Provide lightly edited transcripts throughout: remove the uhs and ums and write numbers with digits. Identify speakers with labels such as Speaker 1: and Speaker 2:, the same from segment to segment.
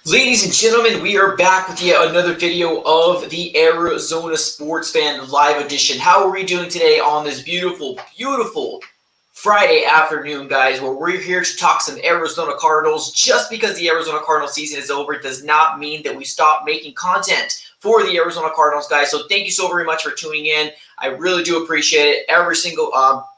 Speaker 1: Ladies and gentlemen, we are back with yet another video of the Arizona Sports Fan Live Edition. How are we doing today on this beautiful, beautiful Friday afternoon, guys, where we're here to talk some Arizona Cardinals? Just because the Arizona Cardinals season is over does not mean that we stop making content for the Arizona Cardinals, guys. So thank you so very much for tuning in. I really do appreciate it. Every single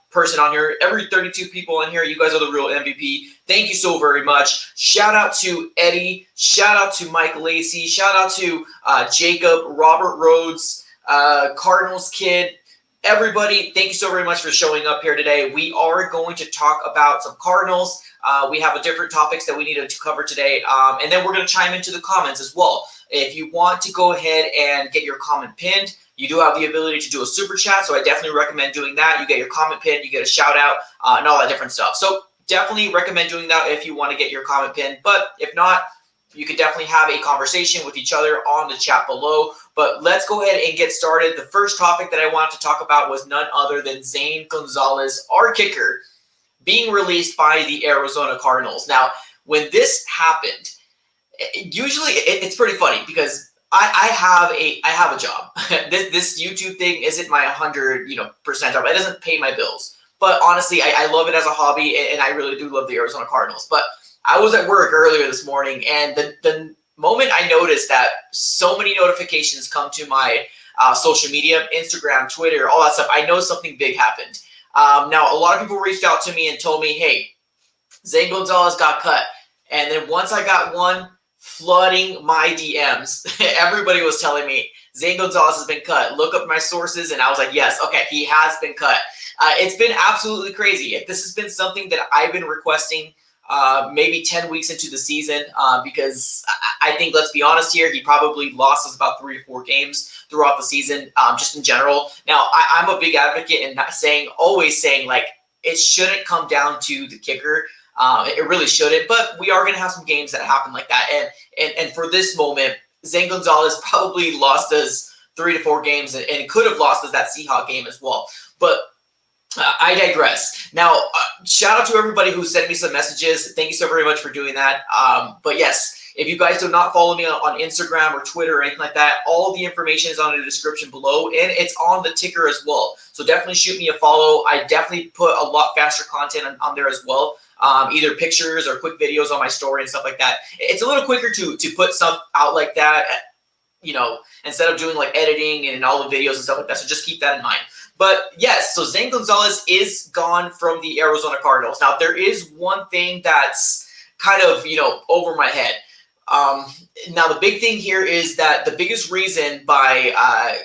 Speaker 1: person on here, every 32 people on here, you guys are the real MVP. Thank you so very much. Shout out to Eddie. Shout out to Mike Lacey. Shout out to Jacob, Robert Rhodes, Cardinals Kid. Everybody, thank you so very much for showing up here today. We are going to talk about some Cardinals. We have different topics that we need to cover today. And then we're going to chime into the comments as well. If you want to go ahead and get your comment pinned, you do have the ability to do a super chat, so I definitely recommend doing that. You get your comment pinned, you get a shout out, and all that different stuff. So definitely recommend doing that if you want to get your comment pinned. But if not, you could definitely have a conversation with each other on the chat below. But let's go ahead and get started. The first topic that I wanted to talk about was none other than Zane Gonzalez, our kicker, being released by the Arizona Cardinals. Now, when this happened, usually it's pretty funny because I have a job. This YouTube thing isn't my 100% job. It doesn't pay my bills. But honestly, I love it as a hobby, and I really do love the Arizona Cardinals. But I was at work earlier this morning, and the moment I noticed that so many notifications come to my social media, Instagram, Twitter, all that stuff, I know something big happened. Now, a lot of people reached out to me and told me, hey, Zane Gonzalez got cut. And then once I got one, flooding my DMs. Everybody was telling me Zane Gonzalez has been cut. Look up my sources, and I was like, yes, okay, he has been cut. It's been absolutely crazy. If this has been something that I've been requesting maybe 10 weeks into the season, because I think, let's be honest here, he probably lost us about 3 or 4 games throughout the season, just in general. Now, I'm a big advocate in always saying, like, it shouldn't come down to the kicker. It really shouldn't, but we are going to have some games that happen like that. And for this moment, Zane Gonzalez probably lost us 3 to 4 games and could have lost us that Seahawks game as well. But I digress. Now, shout out to everybody who sent me some messages. Thank you so very much for doing that. But yes, if you guys do not follow me on Instagram or Twitter or anything like that, all the information is on the description below, and it's on the ticker as well. So definitely shoot me a follow. I definitely put a lot faster content on there as well. Either pictures or quick videos on my story and stuff like that. It's a little quicker to put stuff out like that, instead of doing like editing and all the videos and stuff like that. So just keep that in mind. But yes, so Zane Gonzalez is gone from the Arizona Cardinals. Now, there is one thing that's kind of, over my head. Now, the big thing here is that the biggest reason by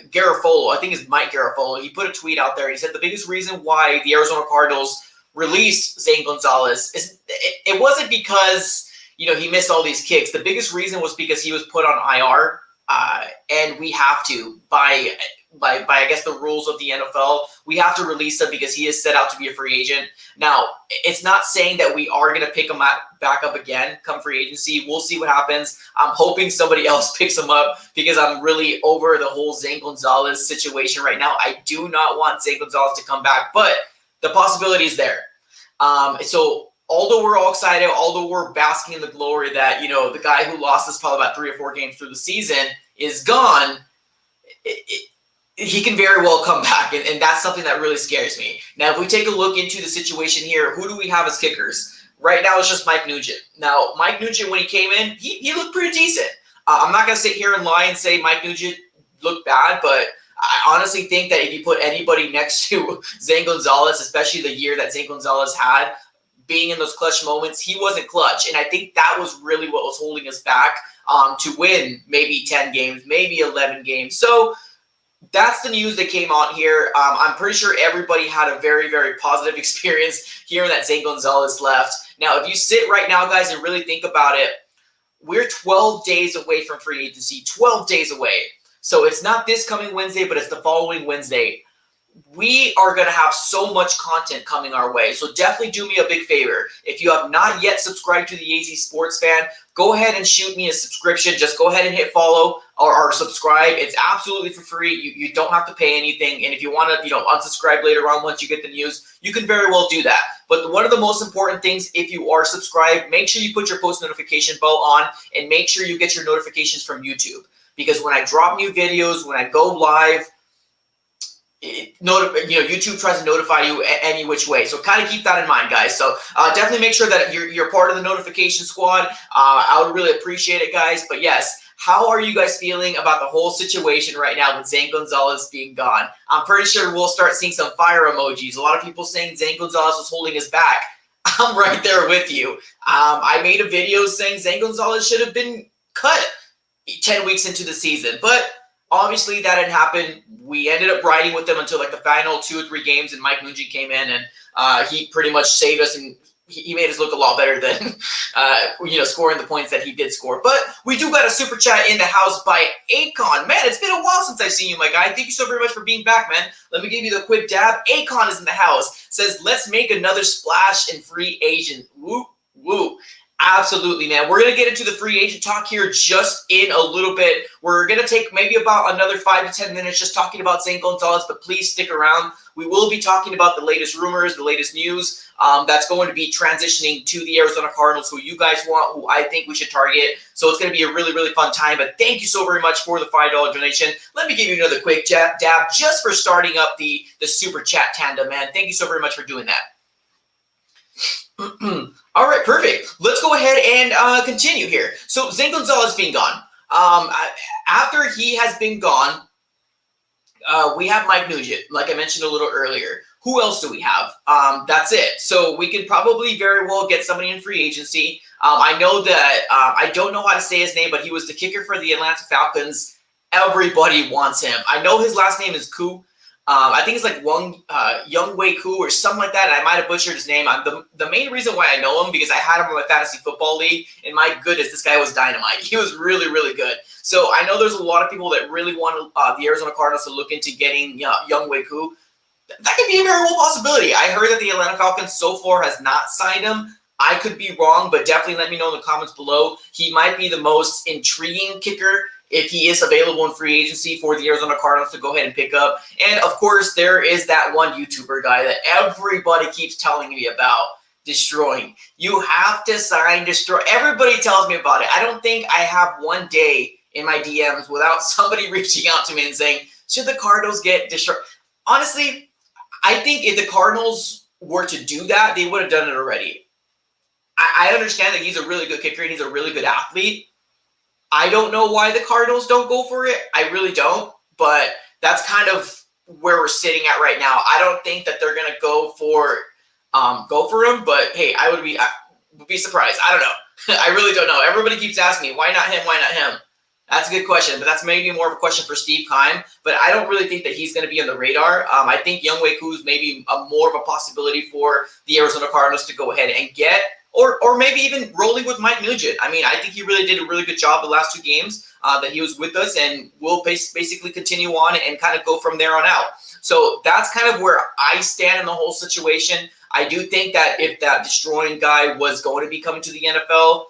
Speaker 1: Garafolo, I think it's Mike Garafolo, he put a tweet out there. He said the biggest reason why the Arizona Cardinals released Zane Gonzalez it wasn't because he missed all these kicks. The biggest reason was because he was put on IR, and we have to by I guess the rules of the NFL, we have to release him because he is set out to be a free agent. Now, it's not saying that we are going to pick him back up again come free agency. We'll see what happens. I'm hoping somebody else picks him up because I'm really over the whole Zane Gonzalez situation right now. I do not want Zane Gonzalez to come back, but the possibility is there. So although we're all excited, although we're basking in the glory that, the guy who lost us probably about 3 or 4 games through the season is gone, he can very well come back, and that's something that really scares me. Now, if we take a look into the situation here, who do we have as kickers? Right now, it's just Mike Nugent. Now, Mike Nugent, when he came in, he looked pretty decent. I'm not going to sit here and lie and say Mike Nugent looked bad, but I honestly think that if you put anybody next to Zane Gonzalez, especially the year that Zane Gonzalez had, being in those clutch moments, he wasn't clutch. And I think that was really what was holding us back to win maybe 10 games, maybe 11 games. So that's the news that came out here. I'm pretty sure everybody had a very, very positive experience hearing that Zane Gonzalez left. Now, if you sit right now, guys, and really think about it, we're 12 days away from free agency, 12 days away. So it's not this coming Wednesday, but it's the following Wednesday. we are going to have so much content coming our way. So definitely do me a big favor. If you have not yet subscribed to the AZ Sports Fan, go ahead and shoot me a subscription. Just go ahead and hit follow or subscribe. It's absolutely for free. You don't have to pay anything. And if you want to, unsubscribe later on once you get the news, you can very well do that. But one of the most important things, if you are subscribed, make sure you put your post notification bell on and make sure you get your notifications from YouTube. Because when I drop new videos, when I go live, YouTube tries to notify you any which way. So kind of keep that in mind, guys. So definitely make sure that you're part of the notification squad. I would really appreciate it, guys. But yes, how are you guys feeling about the whole situation right now with Zane Gonzalez being gone? I'm pretty sure we'll start seeing some fire emojis. A lot of people saying Zane Gonzalez was holding us back. I'm right there with you. I made a video saying Zane Gonzalez should have been cut 10 weeks into the season, but obviously that didn't happen. We ended up riding with them until like the final 2 or 3 games, and Mike Nugent came in and he pretty much saved us, and he made us look a lot better than scoring the points that he did score. But we do got a super chat in the house by Akon. Man, it's been a while since I've seen you, my guy. Thank you so very much for being back, man. Let me give you the quick dab. Akon is in the house. Says, let's make another splash in free agent. Woo, woo. Absolutely, man. We're going to get into the free agent talk here just in a little bit. We're going to take maybe about another 5 to 10 minutes just talking about Zane Gonzalez, but please stick around. We will be talking about the latest rumors, the latest news that's going to be transitioning to the Arizona Cardinals, who you guys want, who I think we should target. So it's going to be a really, really fun time. But thank you so very much for the $5 donation. Let me give you another quick dab just for starting up the super chat tandem, man. Thank you so very much for doing that. All right, perfect. Let's go ahead and continue here. So Zane Gonzalez being gone. After he has been gone, we have Mike Nugent, like I mentioned a little earlier. Who else do we have? That's it. So we could probably very well get somebody in free agency. I know that I don't know how to say his name, but he was the kicker for the Atlanta Falcons. Everybody wants him. I know his last name is Koo. I think it's like Youngwei Koo or something like that. And I might have butchered his name. The main reason why I know him because I had him in my fantasy football league, and my goodness, this guy was dynamite. He was really, really good. So I know there's a lot of people that really want the Arizona Cardinals to look into getting Youngwei Koo. That could be a very real possibility. I heard that the Atlanta Falcons so far has not signed him. I could be wrong, but definitely let me know in the comments below. He might be the most intriguing kicker if he is available in free agency for the Arizona Cardinals to go ahead and pick up. And, of course, there is that one YouTuber guy that everybody keeps telling me about, Destroying. You have to sign Destroy. Everybody tells me about it. I don't think I have one day in my DMs without somebody reaching out to me and saying, should the Cardinals get Destroy? Honestly, I think if the Cardinals were to do that, they would have done it already. I understand that he's a really good kicker and he's a really good athlete. I don't know why the Cardinals don't go for it. I really don't. But that's kind of where we're sitting at right now. I don't think that they're going to go for him. But, hey, I would be surprised. I don't know. I really don't know. Everybody keeps asking me, why not him? Why not him? That's a good question. But that's maybe more of a question for Steve Keim. But I don't really think that he's going to be on the radar. I think Youngwei Koo is maybe more of a possibility for the Arizona Cardinals to go ahead and get. Or maybe even rolling with Mike Nugent. I mean, I think he really did a really good job the last 2 games that he was with us, and we'll basically continue on and kind of go from there on out. So that's kind of where I stand in the whole situation. I do think that if that Destroying guy was going to be coming to the NFL,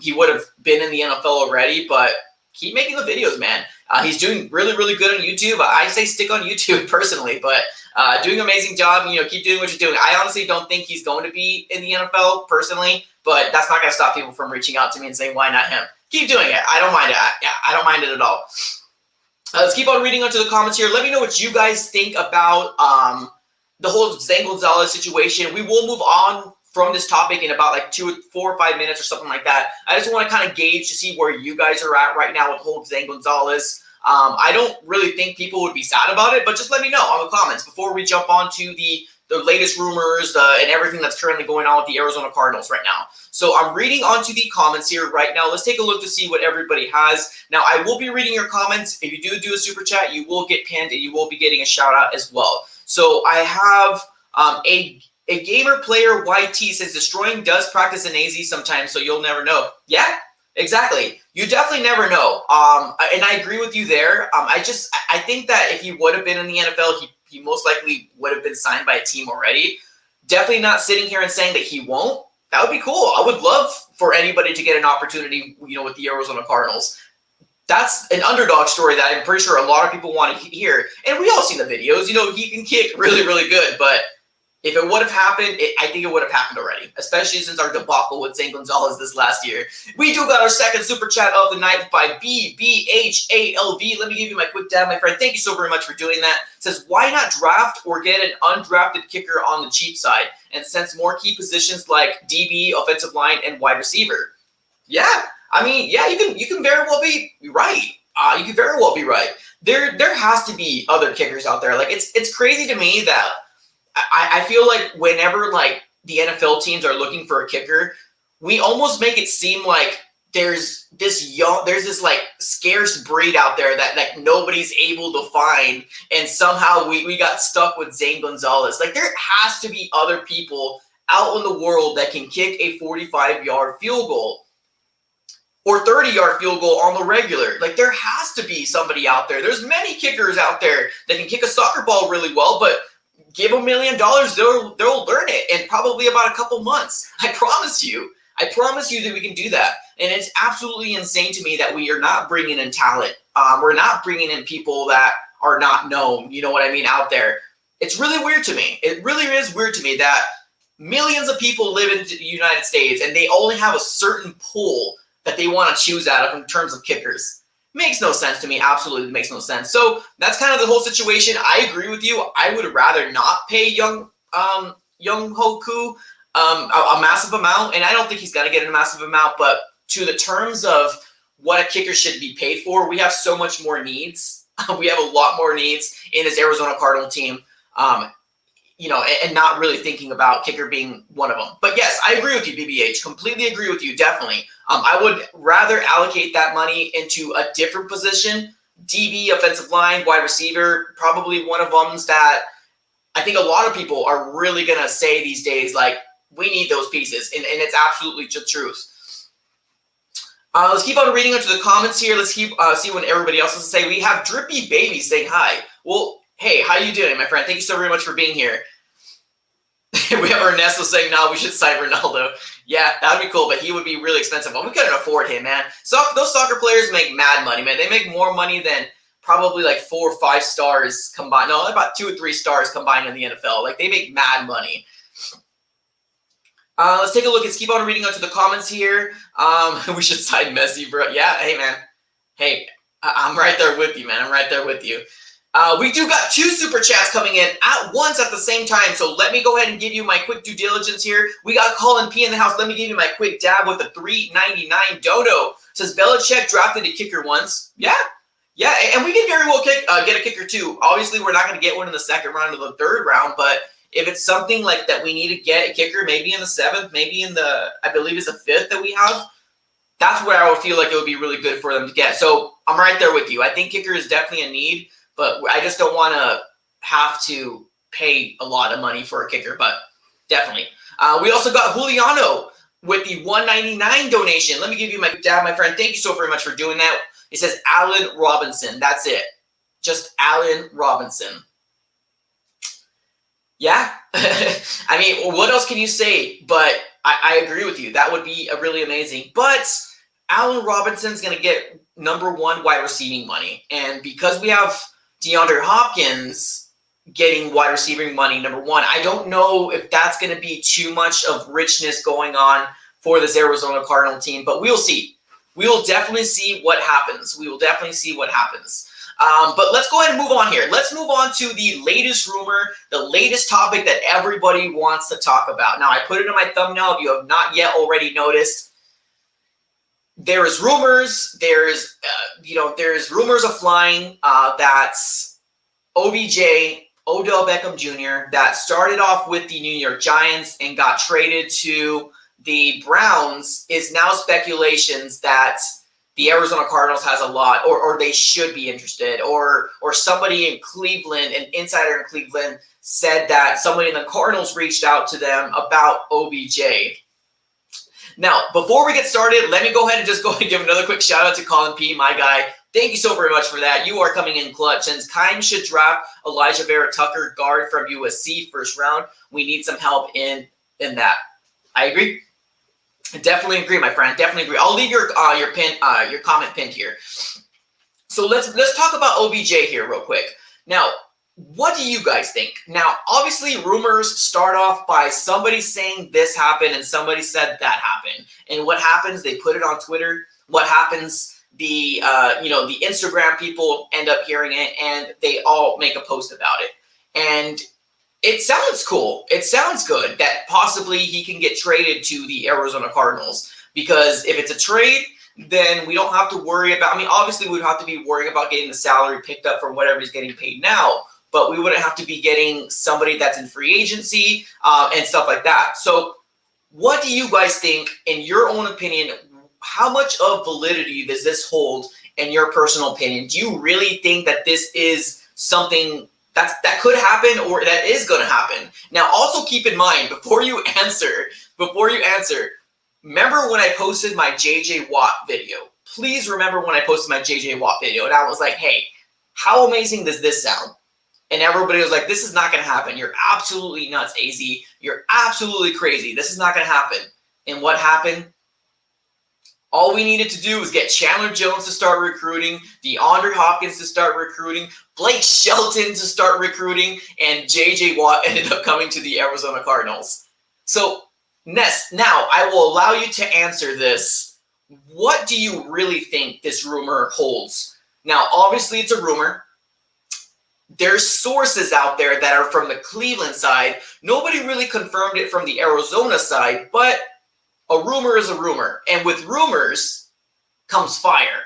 Speaker 1: he would have been in the NFL already, but keep making the videos, man. He's doing really, really good on YouTube. I say stick on YouTube personally, but doing an amazing job. Keep doing what you're doing. I honestly don't think he's going to be in the NFL personally, but that's not going to stop people from reaching out to me and saying, why not him? Keep doing it. I don't mind it. I don't mind it at all. Let's keep on reading onto the comments here. Let me know what you guys think about the whole Zane Gonzalez situation. We will move on from this topic in about like 4 or 5 minutes or something like that. I just want to kind of gauge to see where you guys are at right now with the whole Zane Gonzalez. I don't really think people would be sad about it, but just let me know on the comments before we jump on to the latest rumors and everything that's currently going on with the Arizona Cardinals right now. So I'm reading onto the comments here right now. Let's take a look to see what everybody has. Now, I will be reading your comments. If you do a super chat, you will get pinned and you will be getting a shout out as well. So I have a gamer player YT says Destroying does practice in AZ sometimes, so you'll never know. Yeah, exactly. You definitely never know. And I agree with you there. I think that if he would have been in the NFL, he most likely would have been signed by a team already. Definitely not sitting here and saying that he won't. That would be cool. I would love for anybody to get an opportunity, with the Arizona Cardinals. That's an underdog story that I'm pretty sure a lot of people want to hear. And we all see the videos. He can kick really, really good. But if it would have happened, I think it would have happened already, especially since our debacle with Zane Gonzalez this last year. We do got our second super chat of the night by BBHALV. Let me give you my quick dab, my friend. Thank you so very much for doing that. It says, why not draft or get an undrafted kicker on the cheap side? And since more key positions like DB, offensive line, and wide receiver. Yeah, you can very well be right. You can very well be right. There has to be other kickers out there. Like it's crazy to me that I feel like whenever the NFL teams are looking for a kicker, we almost make it seem like there's this scarce breed out there that nobody's able to find, and somehow we got stuck with Zane Gonzalez. Like there has to be other people out in the world that can kick a 45-yard field goal or 30-yard field goal on the regular. Like there has to be somebody out there. There's many kickers out there that can kick a soccer ball really well, but give $1 million, they'll learn it in probably about a couple months. I promise you that we can do that. And it's absolutely insane to me that we are not bringing in talent. We're not bringing in people that are not known, out there. It's really weird to me. It really is weird to me that millions of people live in the United States and they only have a certain pool that they want to choose out of in terms of kickers. Makes no sense to me. Absolutely makes no sense. So that's kind of the whole situation. I agree with you. I would rather not pay Young Hoku a massive amount, and I don't think he's going to get a massive amount, but to the terms of what a kicker should be paid for, we have so much more needs. We have a lot more needs in this Arizona Cardinal team, and not really thinking about kicker being one of them. But yes, I agree with you, BBH. Completely agree with you, definitely. I would rather allocate that money into a different position, DB, offensive line, wide receiver, probably one of them that I think a lot of people are really going to say these days, like, we need those pieces, and it's absolutely the truth. Let's keep on reading into the comments here. Let's keep see what everybody else has to say. We have Drippy Baby saying hi. Well, hey, how you doing, my friend? Thank you so very much for being here. We have Ernesto saying, no, we should sign Ronaldo. Yeah, that would be cool, but he would be really expensive. But we couldn't afford him, man. So those soccer players make mad money, man. They make more money than probably like 4 or 5 stars combined. No, about 2 or 3 stars combined in the NFL. Like, they make mad money. Let's take a look. Let's keep on reading onto the comments here. We should sign Messi, bro. Yeah, hey, man. Hey, I'm right there with you, man. I'm right there with you. We do got 2 super chats coming in at once at the same time, so let me go ahead and give you my quick due diligence here. We got Colin P in the house. Let me give you my quick dab with the $3.99 dodo. Says Belichick drafted a kicker once. Yeah, and we can very well get a kicker too. Obviously, we're not going to get one in the 2nd round or the 3rd round, but if it's something like that, we need to get a kicker maybe in the 7th, maybe in the, I believe it's the 5th that we have. That's where I would feel like it would be really good for them to get. So I'm right there with you. I think kicker is definitely a need, but I just don't want to have to pay a lot of money for a kicker, but definitely. We also got Juliano with the $1.99 donation. Let me give you my dab, my friend. Thank you so very much for doing that. It says Allen Robinson. That's it. Just Allen Robinson. Yeah. I mean, what else can you say? But I agree with you. That would be really amazing. But Allen Robinson's going to get #1 wide receiving money. And because we have DeAndre Hopkins getting wide receiving money, #1, I don't know if that's going to be too much of richness going on for this Arizona Cardinal team. But we'll see. We will definitely see what happens. We will definitely see what happens. But let's go ahead and move on here. Let's move on to the latest rumor, the latest topic that everybody wants to talk about. Now, I put it in my thumbnail. If you have not yet already noticed, there is rumors. There's rumors of flying that OBJ, Odell Beckham Jr., that started off with the New York Giants and got traded to the Browns, is now speculations that the Arizona Cardinals has a lot, or they should be interested, or somebody in Cleveland, an insider in Cleveland, said that somebody in the Cardinals reached out to them about OBJ. Now, before we get started, let me go ahead and just give another quick shout out to Colin P, my guy. Thank you so very much for that. You are coming in clutch. Since Kime should draft Elijah Vera Tucker, guard from USC, first round. We need some help in that. I agree. Definitely agree, my friend. Definitely agree. I'll leave your comment pinned here. So let's talk about OBJ here real quick. Now, what do you guys think? Now, obviously, rumors start off by somebody saying this happened and somebody said that happened. And what happens? They put it on Twitter. What happens? The the Instagram people end up hearing it and they all make a post about it. And it sounds cool. It sounds good that possibly he can get traded to the Arizona Cardinals, because if it's a trade, then we don't have to worry about, I mean, obviously we'd have to be worrying about getting the salary picked up from whatever he's getting paid now, but we wouldn't have to be getting somebody that's in free agency and stuff like that. So what do you guys think, in your own opinion? How much of validity does this hold in your personal opinion? Do you really think that this is something that could happen or that is going to happen? Now, also keep in mind, before you answer, remember when I posted my JJ Watt video? Please remember when I posted my JJ Watt video and I was like, hey, how amazing does this sound? And everybody was like, this is not going to happen. You're absolutely nuts, AZ. You're absolutely crazy. This is not going to happen. And what happened? All we needed to do was get Chandler Jones to start recruiting, DeAndre Hopkins to start recruiting, Blake Shelton to start recruiting, and J.J. Watt ended up coming to the Arizona Cardinals. So, Ness, now I will allow you to answer this. What do you really think this rumor holds? Now, obviously it's a rumor. There's sources out there that are from the Cleveland side. Nobody really confirmed it from the Arizona side, but a rumor is a rumor, and with rumors comes fire.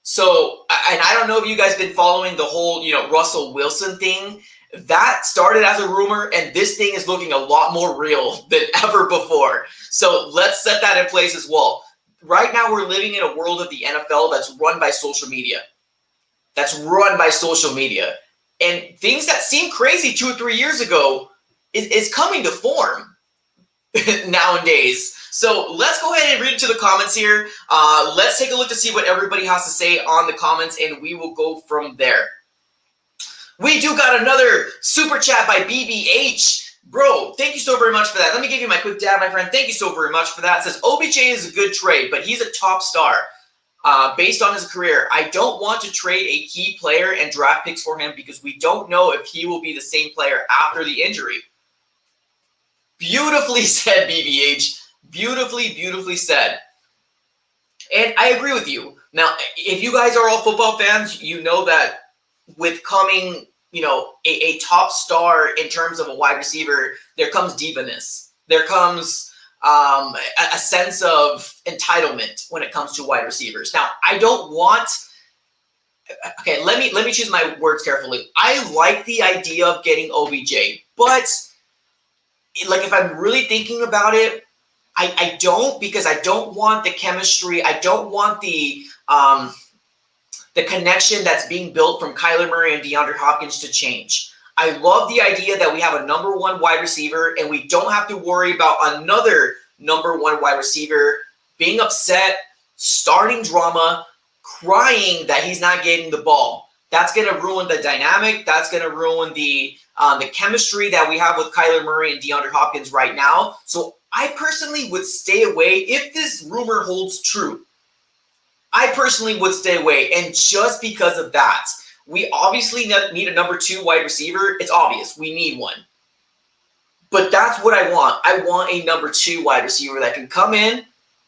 Speaker 1: So, and I don't know if you guys been following the whole, Russell Wilson thing. That started as a rumor, and this thing is looking a lot more real than ever before. So let's set that in place as well. Right now, we're living in a world of the NFL that's run by social media. And things that seemed crazy 2 or 3 years ago is coming to form nowadays. So let's go ahead and read into the comments here. Let's take a look to see what everybody has to say on the comments, and we will go from there. We do got another super chat by BBH. Bro, thank you so very much for that. Let me give you my quick dab, my friend. Thank you so very much for that. It says, OBJ is a good trade, but he's a top star based on his career. I don't want to trade a key player and draft picks for him because we don't know if he will be the same player after the injury. Beautifully said, BBH. Beautifully said. And I agree with you. Now, if you guys are all football fans, you know that with coming, a top star in terms of a wide receiver, there comes divaness. There comes a sense of entitlement when it comes to wide receivers. Now, I don't want. Okay, let me choose my words carefully. I like the idea of getting OBJ, but if I'm really thinking about it, I don't, because I don't want the chemistry. I don't want the connection that's being built from Kyler Murray and DeAndre Hopkins to change. I love the idea that we have a number one wide receiver and we don't have to worry about another number one wide receiver being upset, starting drama, crying that he's not getting the ball. That's going to ruin the dynamic. That's going to ruin the chemistry that we have with Kyler Murray and DeAndre Hopkins right now. So I personally would stay away if this rumor holds true. I personally would stay away, and just because of that, we obviously need a number 2 wide receiver. It's obvious we need one. But that's what I want. I want a number 2 wide receiver that can come in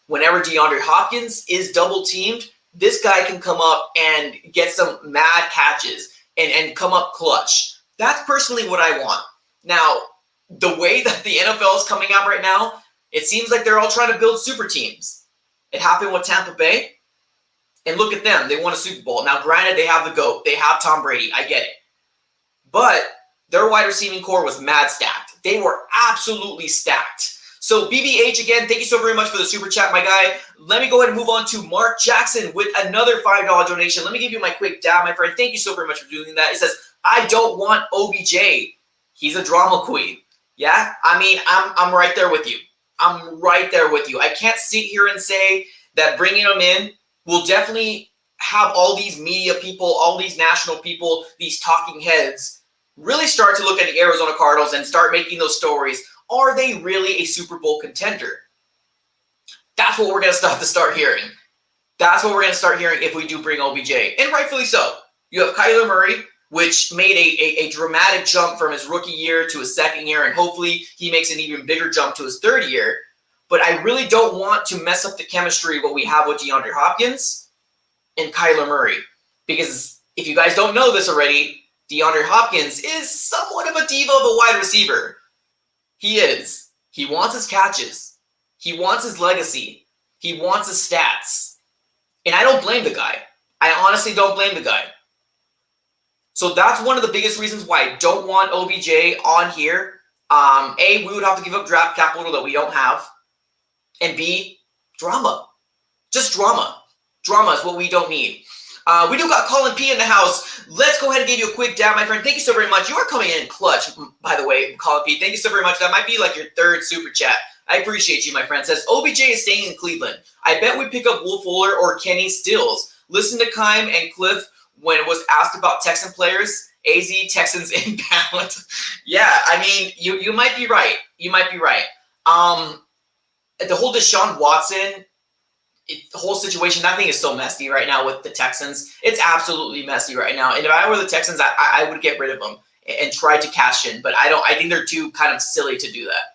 Speaker 1: whenever DeAndre Hopkins is double teamed. This guy can come up and get some mad catches and come up clutch. That's personally what I want. Now, the way that the NFL is coming out right now, it seems like they're all trying to build super teams. It happened with Tampa Bay. And look at them. They won a Super Bowl. Now, granted, they have the GOAT. They have Tom Brady. I get it. But their wide receiving core was mad stacked. They were absolutely stacked. So, BBH, again, thank you so very much for the super chat, my guy. Let me go ahead and move on to Mark Jackson with another $5 donation. Let me give you my quick dab, my friend. Thank you so very much for doing that. It says, I don't want OBJ. He's a drama queen. Yeah? I mean, I'm right there with you. I'm right there with you. I can't sit here and say that bringing him in will definitely have all these media people, all these national people, these talking heads really start to look at the Arizona Cardinals and start making those stories. Are they really a Super Bowl contender? That's what we're going to have to start hearing. That's what we're going to start hearing if we do bring OBJ. And rightfully so. You have Kyler Murray, which made a dramatic jump from his rookie year to his second year, and hopefully he makes an even bigger jump to his third year. But I really don't want to mess up the chemistry what we have with DeAndre Hopkins and Kyler Murray. Because if you guys don't know this already, DeAndre Hopkins is somewhat of a diva of a wide receiver. He is. He wants his catches. He wants his legacy. He wants his stats. And I don't blame the guy. I honestly don't blame the guy. So that's one of the biggest reasons why I don't want OBJ on here. A, we would have to give up draft capital that we don't have. And B, drama. Just drama. Drama is what we don't need. We do got Colin P in the house. Let's go ahead and give you a quick dab, my friend. Thank you so very much. You are coming in clutch, by the way, Colin P. Thank you so very much. That might be like your third super chat. I appreciate you, my friend. Says, OBJ is staying in Cleveland. I bet we pick up Will Fuller or Kenny Stills. Listen to Kime and Cliff when it was asked about Texan players. AZ, Texans inbound. Yeah, I mean, you might be right. You might be right. The whole Deshaun Watson the whole situation, that thing is so messy right now with the Texans. It's absolutely messy right now. And if I were the Texans, I would get rid of them and try to cash in. But I think they're too kind of silly to do that.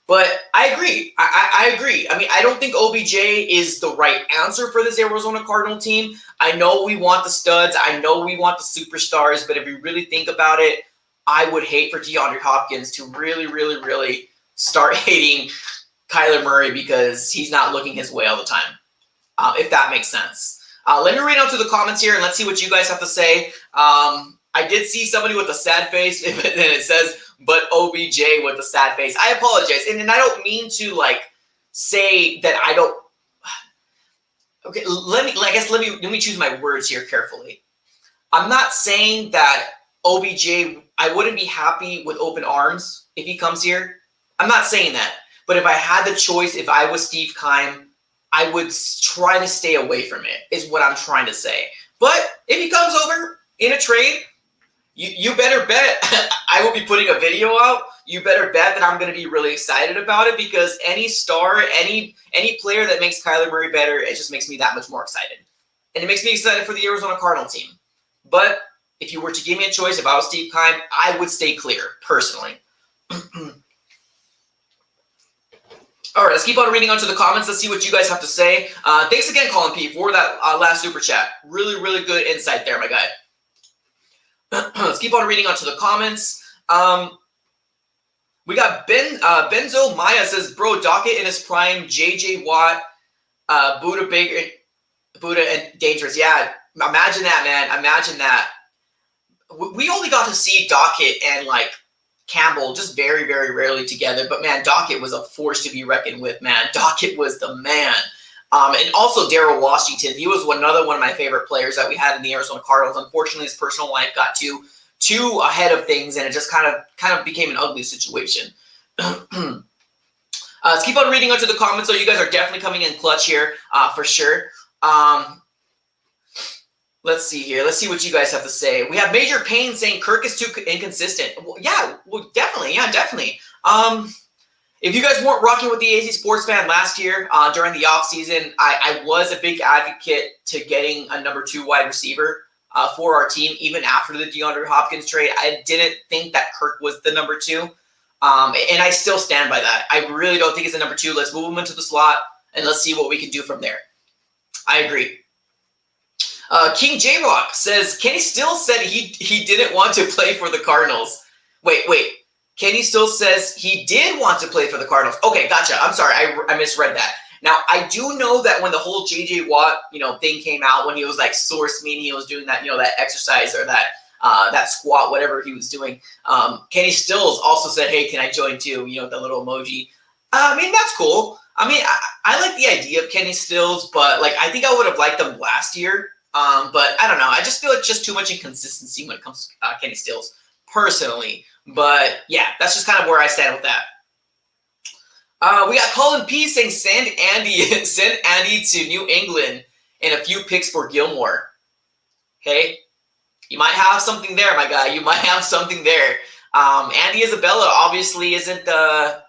Speaker 1: But I agree. I agree. I mean, I don't think OBJ is the right answer for this Arizona Cardinal team. I know we want the studs. I know we want the superstars. But if you really think about it, I would hate for DeAndre Hopkins to really, really, really start hating Kyler Murray because he's not looking his way all the time, if that makes sense. Let me read out to the comments here and let's see what you guys have to say. I did see somebody with a sad face, and it says, but OBJ with a sad face. I apologize. And I don't mean to, like, say that I don't. Okay, let me choose my words here carefully. I'm not saying that OBJ, I wouldn't be happy with open arms if he comes here. I'm not saying that. But if I had the choice, if I was Steve Keim, I would try to stay away from it, is what I'm trying to say. But if he comes over in a trade, you better bet I will be putting a video out. You better bet that I'm going to be really excited about it because any star, any player that makes Kyler Murray better, it just makes me that much more excited. And it makes me excited for the Arizona Cardinal team. But if you were to give me a choice, if I was Steve Keim, I would stay clear, personally. All right, let's keep on reading onto the comments. Let's see what you guys have to say. Thanks again, Colin P, for that last super chat. Really, really good insight there, my guy. Let's keep on reading onto the comments. We got Benzo Maya says, bro, Dockett in his prime, J.J. Watt, Buddha and Dangerous. Yeah, imagine that, man. Imagine that. We only got to see Dockett and, like, Campbell just very, very rarely together. But, man, Dockett was a force to be reckoned with, man. Dockett was the man. And also Darrell Washington. He was another one of my favorite players that we had in the Arizona Cardinals. Unfortunately, his personal life got too ahead of things, and it just kind of became an ugly situation. Let's keep on reading onto the comments. So you guys are definitely coming in clutch here, for sure. Let's see here. Let's see what you guys have to say. We have Major Payne saying Kirk is too inconsistent. Well, yeah, well, definitely. Yeah, definitely. If you guys weren't rocking with the AZ Sports Fan last year during the offseason, I was a big advocate to getting a number 2 wide receiver for our team, even after the DeAndre Hopkins trade. I didn't think that Kirk was the number 2, and I still stand by that. I really don't think it's a number 2. Let's move him into the slot, and let's see what we can do from there. I agree. King J-Rock says, Kenny still said he didn't want to play for the Cardinals. Wait. Kenny still says he did want to play for the Cardinals. Okay, gotcha. I'm sorry. I misread that. Now, I do know that when the whole J.J. Watt, thing came out, when he was, like, source me and he was doing that, that exercise or that squat, whatever he was doing, Kenny Stills also said, hey, can I join too? The little emoji. I mean, that's cool. I mean, I like the idea of Kenny Stills, but, like, I think I would have liked them last year. But I don't know. I just feel it's just too much inconsistency when it comes to Kenny Stills, personally. But, yeah, that's just kind of where I stand with that. We got Colin P saying send Andy to New England. and a few picks for Gilmore. Hey, you might have something there, my guy. You might have something there. Andy Isabella obviously isn't the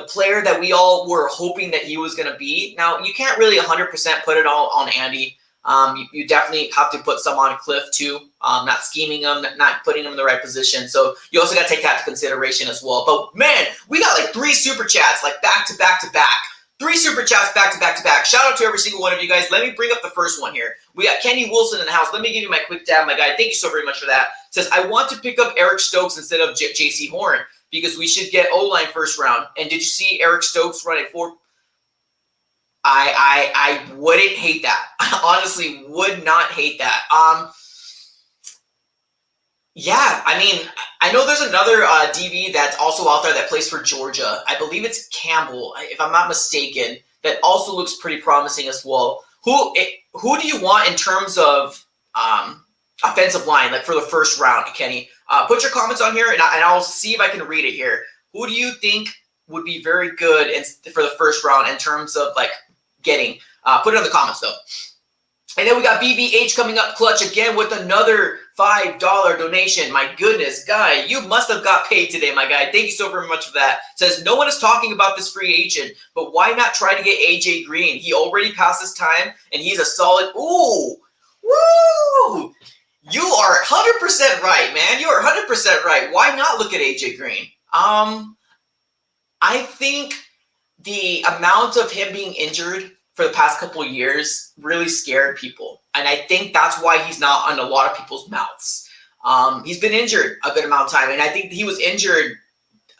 Speaker 1: player that we all were hoping that he was going to be. Now, you can't really 100% put it all on Andy. You definitely have to put some on Cliff too, not scheming him, not putting him in the right position. So you also got to take that into consideration as well. But man, we got like 3 super chats, like back to back to back. 3 super chats back to back to back. Shout out to every single one of you guys. Let me bring up the first one here. We got Kenny Wilson in the house. Let me give you my quick dab, my guy. Thank you so very much for that. It says, I want to pick up Eric Stokes instead of J.C. Horn because we should get O-line first round. And did you see Eric Stokes run at 4? I wouldn't hate that. I honestly would not hate that. Yeah, I mean, I know there's another DB that's also out there that plays for Georgia. I believe it's Campbell, if I'm not mistaken, that also looks pretty promising as well. Who do you want in terms of offensive line, like for the first round, Kenny? Put your comments on here, and I'll see if I can read it here. Who do you think would be very good for the first round in terms of like getting? Put it in the comments though. And then we got BBH coming up clutch again with another $5 donation. My goodness, guy, you must have got paid today, my guy. Thank you so very much for that. Says, no one is talking about this free agent, but why not try to get AJ Green? He already passed his time, and he's a solid. Ooh, woo! You are 100% right, man. You are 100% right. Why not look at AJ Green? I think the amount of him being injured for the past couple of years really scared people. And I think that's why he's not on a lot of people's mouths. He's been injured a good amount of time. And I think he was injured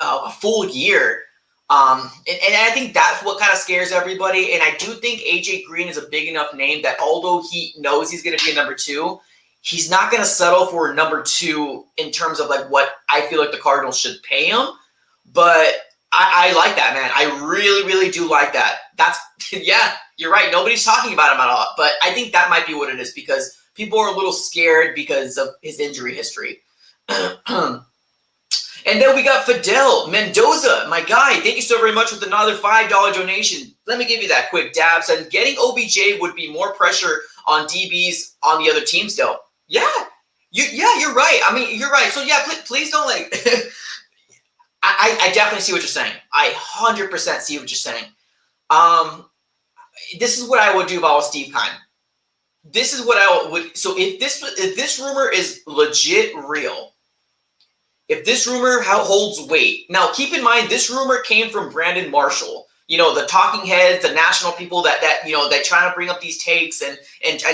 Speaker 1: a full year. And I think that's what kind of scares everybody. And I do think AJ Green is a big enough name that although he knows he's going to be a number 2, he's not going to settle for a number 2 in terms of like what I feel like the Cardinals should pay him. But I like that, man. I really, really do like that. That's, yeah, you're right. Nobody's talking about him at all. But I think that might be what it is because people are a little scared because of his injury history. And then we got Fidel Mendoza, my guy. Thank you so very much with another $5 donation. Let me give you that quick dab. And getting OBJ would be more pressure on DBs on the other team still. Yeah, you're right. I mean, you're right. So, yeah, please don't like – I definitely see what you're saying. I 100% see what you're saying. This is what I would do if I was Steve Keim. This is what I would. So if this rumor is legit real, if this rumor holds weight, now keep in mind this rumor came from Brandon Marshall. You know, the talking heads, the national people that you know, they try to bring up these takes and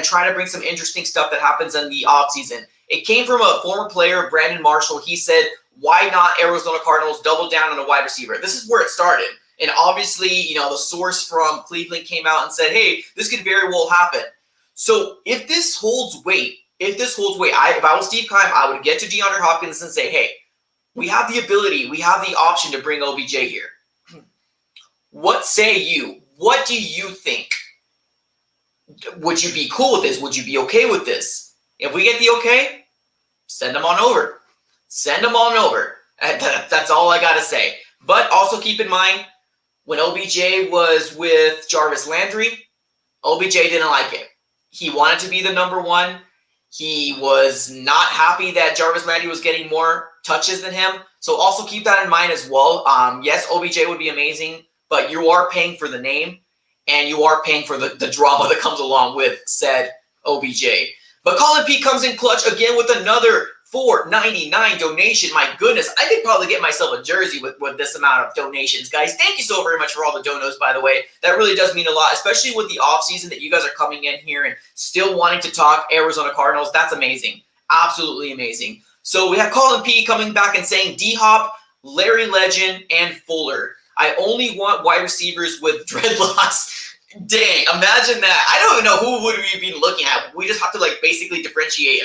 Speaker 1: try to bring some interesting stuff that happens in the offseason. It came from a former player, Brandon Marshall. He said, why not Arizona Cardinals double down on a wide receiver? This is where it started. And obviously, you know, the source from Cleveland came out and said, hey, this could very well happen. So if this holds weight, if I was Steve Keim, I would get to DeAndre Hopkins and say, hey, we have the ability, we have the option to bring OBJ here. What say you? What do you think? Would you be cool with this? Would you be okay with this? If we get the okay, send them on over. Send them on over. That's all I got to say. But also keep in mind, when OBJ was with Jarvis Landry, OBJ didn't like it. He wanted to be the number 1. He was not happy that Jarvis Landry was getting more touches than him. So also keep that in mind as well. Yes, OBJ would be amazing, but you are paying for the name, and you are paying for the drama that comes along with said OBJ. But Colin P comes in clutch again with another $4.99 donation. My goodness, I could probably get myself a jersey with this amount of donations. Guys, thank you so very much for all the donos, by the way. That really does mean a lot, especially with the offseason that you guys are coming in here and still wanting to talk Arizona Cardinals. That's amazing. Absolutely amazing. So we have Colin P coming back and saying D-Hop, Larry Legend, and Fuller. I only want wide receivers with dreadlocks. Dang, imagine that. I don't even know who would we be looking at. We just have to like basically differentiate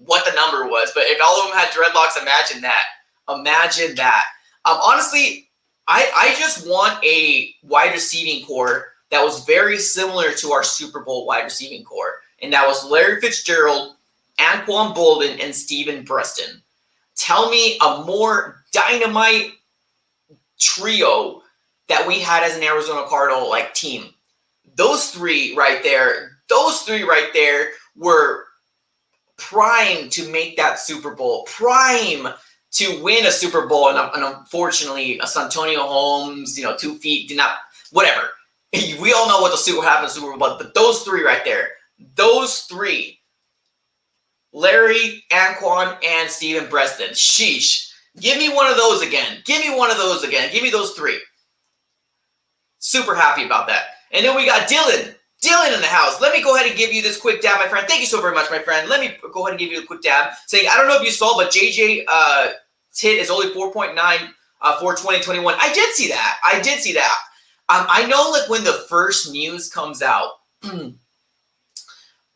Speaker 1: what the number was. But if all of them had dreadlocks, imagine that. Imagine that. Honestly, I just want a wide receiving core that was very similar to our Super Bowl wide receiving core. And that was Larry Fitzgerald, Anquan Bolden, and Steven Preston. Tell me a more dynamite trio that we had as an Arizona Cardinal like team. Those 3 right there Those three right there were prime to make that Super Bowl, prime to win a Super Bowl, and unfortunately, Santonio Holmes, 2 feet, did not, whatever. We all know what what happened in the Super Bowl, but those three right there, those three, Larry, Anquan, and Steven Preston, sheesh. Give me one of those again. Give me one of those again. Give me those three. Super happy about that. And then we got Dylan. Dylan in the house. Let me go ahead and give you this quick dab, my friend. Thank you so very much, my friend. Let me go ahead and give you a quick dab. Saying, I don't know if you saw, but JJ hit is only 4.9 for 2021. I did see that. I did see that. I know, like, when the first news comes out,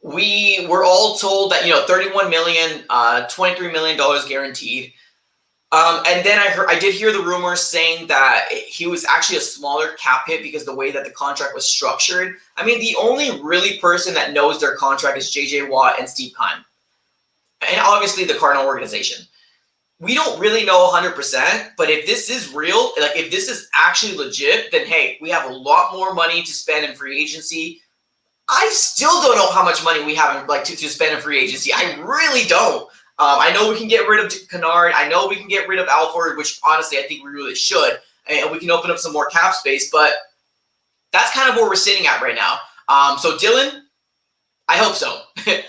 Speaker 1: we were all told that, $31 million, $23 million guaranteed. And then I did hear the rumors saying that he was actually a smaller cap hit because the way that the contract was structured. I mean, the only really person that knows their contract is JJ Watt and Steve Keim. And obviously the Cardinal organization. We don't really know 100%, but if this is real, like if this is actually legit, then hey, we have a lot more money to spend in free agency. I still don't know how much money we have to spend in free agency. I really don't. I know we can get rid of Kennard. I know we can get rid of Alford, which honestly I think we really should, and we can open up some more cap space. But that's kind of where we're sitting at right now. So Dylan, I hope so.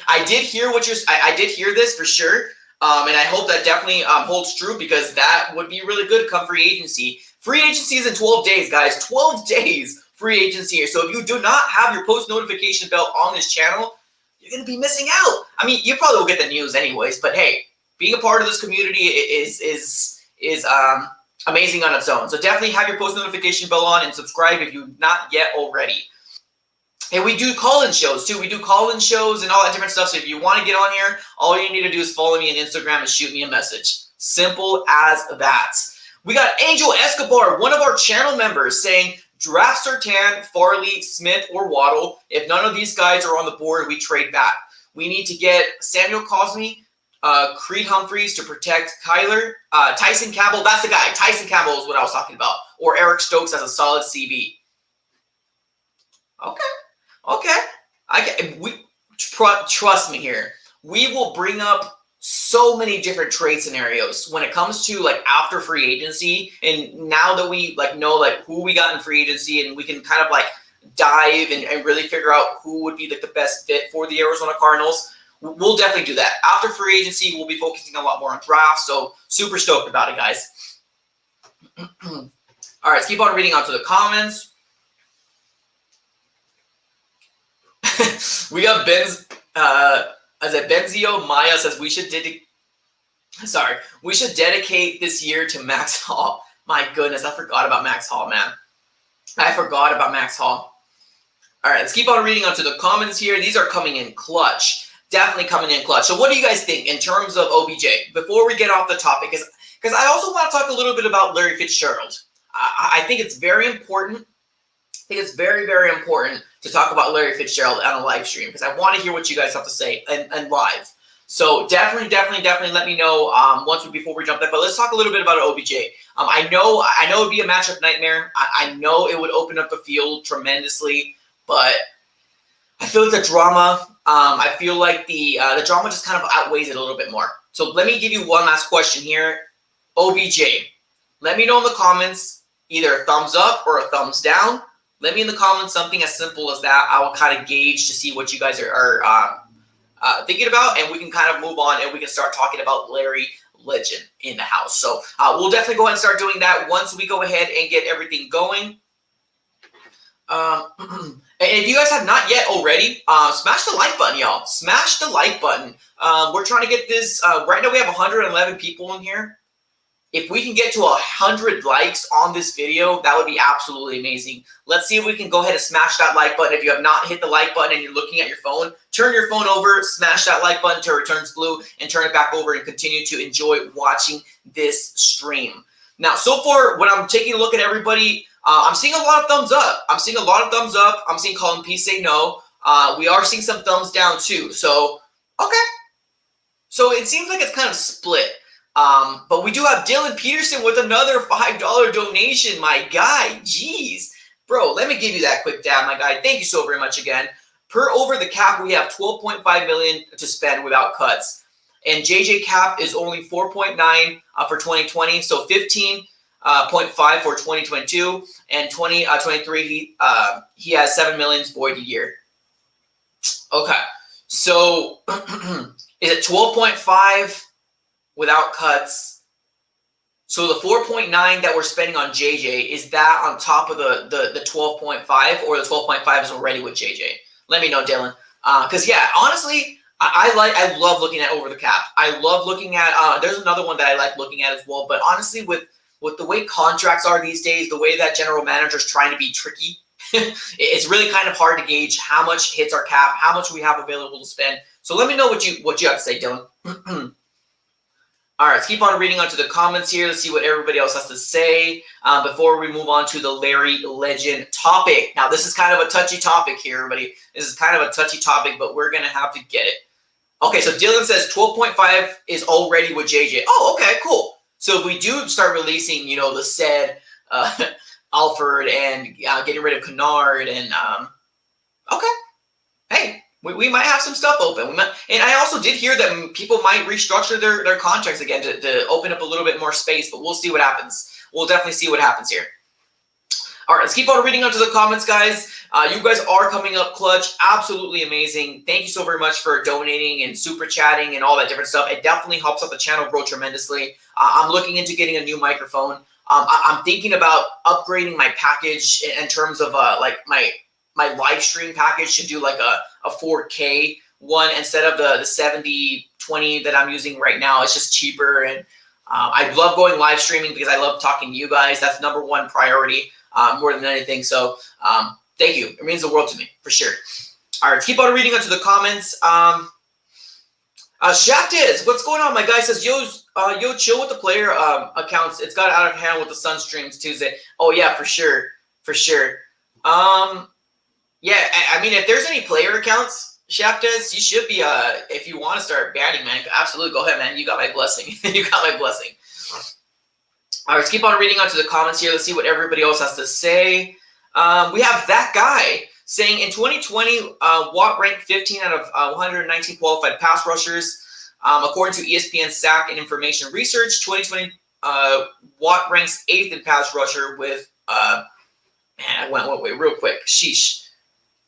Speaker 1: I did hear I did hear this for sure, and I hope that definitely holds true because that would be really good come free agency. Free agency is in 12 days, guys. 12 days free agency here. So if you do not have your post notification bell on this channel, you're going to be missing out. I mean, you probably will get the news anyways, but hey, being a part of this community is amazing on its own. So definitely have your post notification bell on and subscribe if you've not yet already. And we do call-in shows too. We do call-in shows and all that different stuff. So if you want to get on here, all you need to do is follow me on Instagram and shoot me a message. Simple as that. We got Angel Escobar, one of our channel members, saying, draft Surtain, Farley, Smith, or Waddle. If none of these guys are on the board, we trade back. We need to get Samuel Cosme, Creed Humphreys to protect Kyler, Tyson Campbell. That's the guy. Tyson Campbell is what I was talking about. Or Eric Stokes as a solid CB. Okay. Trust me here. We will bring up so many different trade scenarios when it comes to like after free agency, and now that we know like who we got in free agency, and we can kind of like dive and really figure out who would be like the best fit for the Arizona Cardinals. We'll definitely do that after free agency. We'll be focusing a lot more on drafts, so super stoked about it, guys. All right, let's keep on reading on to the comments. We got Benzio Maya says we should dedicate this year to Max Hall. My goodness, I forgot about Max Hall, man. I forgot about Max Hall. All right, let's keep on reading onto the comments here. These are coming in clutch. Definitely coming in clutch. So what do you guys think in terms of OBJ? Before we get off the topic, because I also want to talk a little bit about Larry Fitzgerald. I think it's very important. I think it's very, very important to talk about Larry Fitzgerald on a live stream because I want to hear what you guys have to say and live. So definitely let me know before we jump in. But let's talk a little bit about OBJ. I know it'd be a matchup nightmare. I know it would open up the field tremendously, but I feel like the drama. I feel like the drama just kind of outweighs it a little bit more. So let me give you one last question here. OBJ, let me know in the comments either a thumbs up or a thumbs down. Let me in the comments something as simple as that. I will kind of gauge to see what you guys are thinking about, and we can kind of move on and we can start talking about Larry Legend in the house. So we'll definitely go ahead and start doing that once we go ahead and get everything going. And if you guys have not yet already, smash the like button, y'all. Smash the like button. We're trying to get this. Right now we have 111 people in here. If we can get to 100 likes on this video, that would be absolutely amazing. Let's see if we can go ahead and smash that like button. If you have not hit the like button and you're looking at your phone, turn your phone over, smash that like button till it turns blue, and turn it back over and continue to enjoy watching this stream. Now, so far, when I'm taking a look at everybody, I'm seeing a lot of thumbs up. I'm seeing Colin P say no. We are seeing some thumbs down too. So, okay. So it seems like it's kind of split. But we do have Dylan Peterson with another $5 donation, my guy. Jeez. Bro, let me give you that quick dab, my guy. Thank you so very much again. Per over the cap, we have $12.5 million to spend without cuts. And JJ cap is only 4.9 for 2020, so 15.5 for 2022, and 2023 he has $7 million void a year. Okay, so is it 12.5 without cuts? So the 4.9 that we're spending on JJ, is that on top of the 12.5, or the 12.5 is already with JJ? Let me know, Dylan. Because yeah, honestly, I love looking at over the cap. I love looking at there's another one that I like looking at as well. But honestly, with the way contracts are these days, the way that general managers trying to be tricky, it's really kind of hard to gauge how much hits our cap, how much we have available to spend. So let me know what you have to say, Dylan. All right, let's keep on reading onto the comments here. Let's see what everybody else has to say before we move on to the Larry Legend topic. Now, this is kind of a touchy topic here, everybody. This is kind of a touchy topic, but we're going to have to get it. Okay, so Dylan says 12.5 is already with JJ. Oh, okay, cool. So if we do start releasing, you know, the said Alford and getting rid of Kennard and okay, hey, we might have some stuff open. And I also did hear that people might restructure their contracts again to open up a little bit more space, but we'll see what happens. We'll definitely see what happens here. All right, let's keep on reading onto the comments, guys. You guys are coming up clutch. Absolutely amazing. Thank you so very much for donating and super chatting and all that different stuff. It definitely helps out the channel grow tremendously. I'm looking into getting a new microphone. I'm thinking about upgrading my package in terms of like my live stream package to do like a 4K one instead of the 7020 that I'm using right now. It's just cheaper, and I love going live streaming because I love talking to you guys. That's number one priority more than anything. So thank you. It means the world to me for sure. All right, let's keep on reading onto the comments. Shaft is, what's going on? My guy says, yo, chill with the player accounts. It's got out of hand with the Sun streams Tuesday. Oh yeah, for sure, for sure. Yeah, I mean, if there's any player accounts, Shaftes, you should be, if you want to start banning, man, absolutely, go ahead, man. You got my blessing. You got my blessing. All right, let's keep on reading onto the comments here. Let's see what everybody else has to say. We have that guy saying in 2020, Watt ranked 15 out of 119 qualified pass rushers. According to ESPN sack and information research, 2020, Watt ranks 8th in pass rusher with, man, I went one way real quick. Sheesh.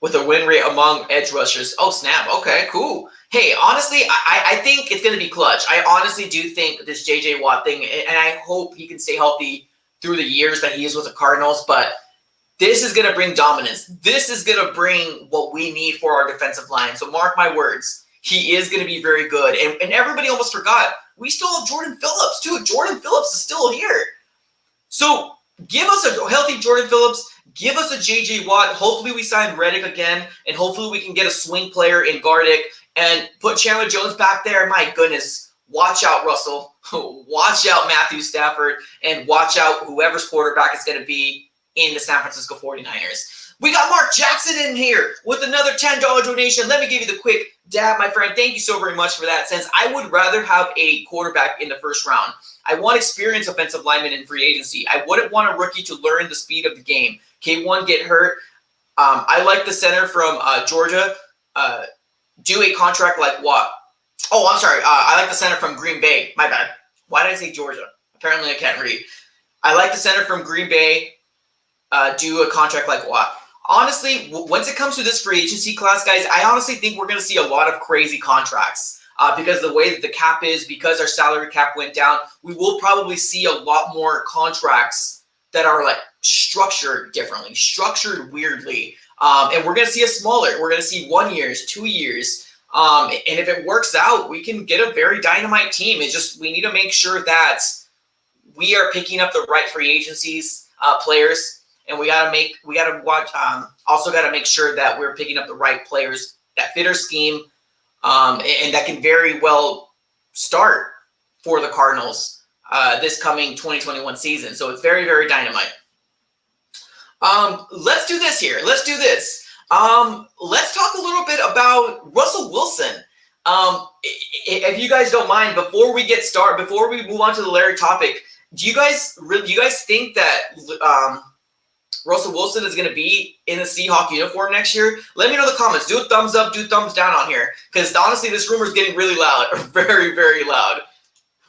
Speaker 1: With a win rate among edge rushers. Oh, snap. Okay, cool. Hey, honestly, I think it's going to be clutch. I honestly do think this J.J. Watt thing, and I hope he can stay healthy through the years that he is with the Cardinals, but this is going to bring dominance. This is going to bring what we need for our defensive line. So mark my words. He is going to be very good. And everybody almost forgot, we still have Jordan Phillips, too. Jordan Phillips is still here. So give us a healthy Jordan Phillips. Give us a J.J. Watt. Hopefully we sign Reddick again, and hopefully we can get a swing player in Gardick and put Chandler Jones back there. My goodness. Watch out, Russell. Watch out, Matthew Stafford, and watch out whoever's quarterback is going to be in the San Francisco 49ers. We got Mark Jackson in here with another $10 donation. Let me give you the quick dab, my friend. Thank you so very much for that, since I would rather have a quarterback in the first round. I want experienced offensive linemen in free agency. I wouldn't want a rookie to learn the speed of the game. K1 get hurt. I like the center from Georgia. Do a contract like Watt. Oh, I'm sorry. I like the center from Green Bay. My bad. Why did I say Georgia? Apparently I can't read. I like the center from Green Bay. Do a contract like Watt. Honestly, once it comes to this free agency class, guys, I honestly think we're going to see a lot of crazy contracts because the way that the cap is, because our salary cap went down, we will probably see a lot more contracts that are like structured differently, structured weirdly. And we're going to see a smaller, we're going to see 1 year, 2 years. And if it works out, we can get a very dynamite team. It's just, we need to make sure that we are picking up the right free agencies, players. And we got to watch, also got to make sure that we're picking up the right players that fit our scheme, and that can very well start for the Cardinals this coming 2021 season. So it's very, very dynamite. Let's do this here. Let's do this. Let's talk a little bit about Russell Wilson. If you guys don't mind, before we get started, before we move on to the Larry topic, do you guys think that Russell Wilson is going to be in a Seahawk uniform next year, let me know in the comments. Do a thumbs up, do thumbs down on here. Because honestly, this rumor is getting really loud. Very, very loud.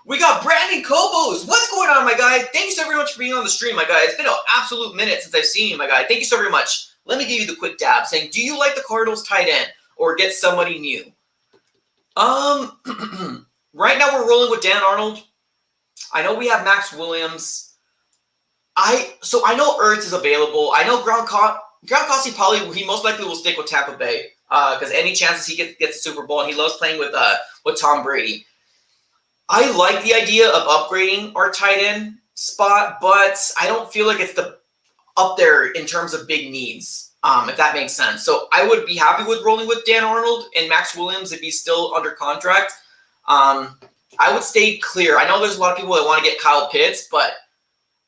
Speaker 1: We got Brandon Cobos. What's going on, my guy? Thank you so very much for being on the stream, my guy. It's been an absolute minute since I've seen you, my guy. Thank you so very much. Let me give you the quick dab saying, do you like the Cardinals tight end or get somebody new? Right now we're rolling with Dan Arnold. I know we have Max Williams. So I know Ertz is available. I know Gronkowski probably, he most likely will stick with Tampa Bay because any chances he gets the Super Bowl, and he loves playing with Tom Brady. I like the idea of upgrading our tight end spot, but I don't feel like it's up there in terms of big needs, if that makes sense. So I would be happy with rolling with Dan Arnold and Max Williams if he's still under contract. I would stay clear. I know there's a lot of people that want to get Kyle Pitts, but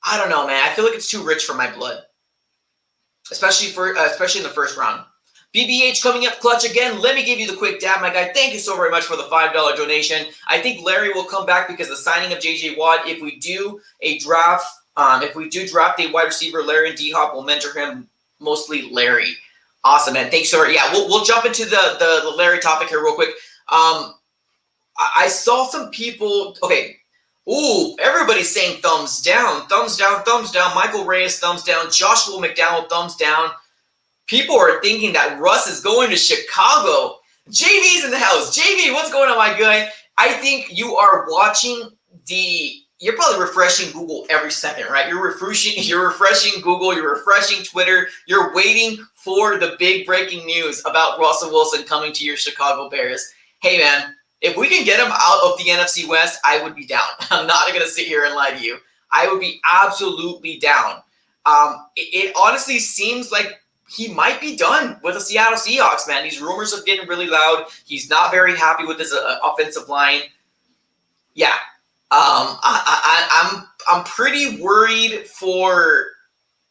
Speaker 1: I don't know, man. I feel like it's too rich for my blood, especially in the first round. BBH coming up clutch again. Let me give you the quick dab, my guy. Thank you so very much for the $5 donation. I think Larry will come back because the signing of J.J. Watt, if we do draft a wide receiver, Larry and D-Hop will mentor him, mostly Larry. Awesome, man. Thanks so much. Yeah, we'll jump into the Larry topic here real quick. I saw some people, okay. Ooh, everybody's saying thumbs down, thumbs down, thumbs down. Michael Reyes, thumbs down. Joshua McDowell, thumbs down. People are thinking that Russ is going to Chicago. JV's in the house. JV, what's going on, my guy? I think you are watching you're probably refreshing Google every second, right? You're refreshing Google, you're refreshing Twitter. You're waiting for the big breaking news about Russell Wilson coming to your Chicago Bears. Hey, man, if we can get him out of the NFC West, I would be down. I'm not going to sit here and lie to you. I would be absolutely down. It honestly seems like he might be done with the Seattle Seahawks, man. These rumors are getting really loud. He's not very happy with his offensive line. Yeah, I'm pretty worried for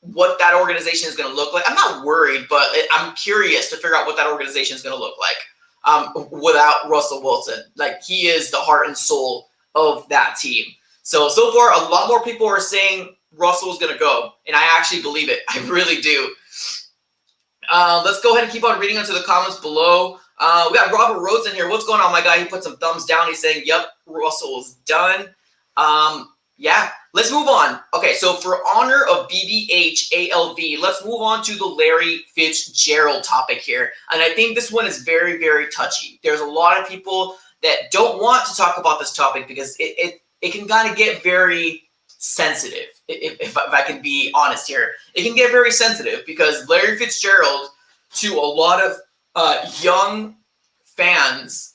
Speaker 1: what that organization is going to look like. I'm not worried, but I'm curious to figure out what that organization is going to look like without Russell Wilson. Like, he is the heart and soul of that team. So far, a lot more people are saying Russell's going to go, and I actually believe it. I really do. Let's go ahead and keep on reading into the comments below. We got Robert Rhodes in here. What's going on, my guy? He put some thumbs down. He's saying, yep, Russell is done. Yeah, let's move on. Okay, so for honor of BBHALV, let's move on to the Larry Fitzgerald topic here. And I think this one is very, very touchy. There's a lot of people that don't want to talk about this topic because it can kind of get very sensitive, if I can be honest here. It can get very sensitive because Larry Fitzgerald, to a lot of young fans,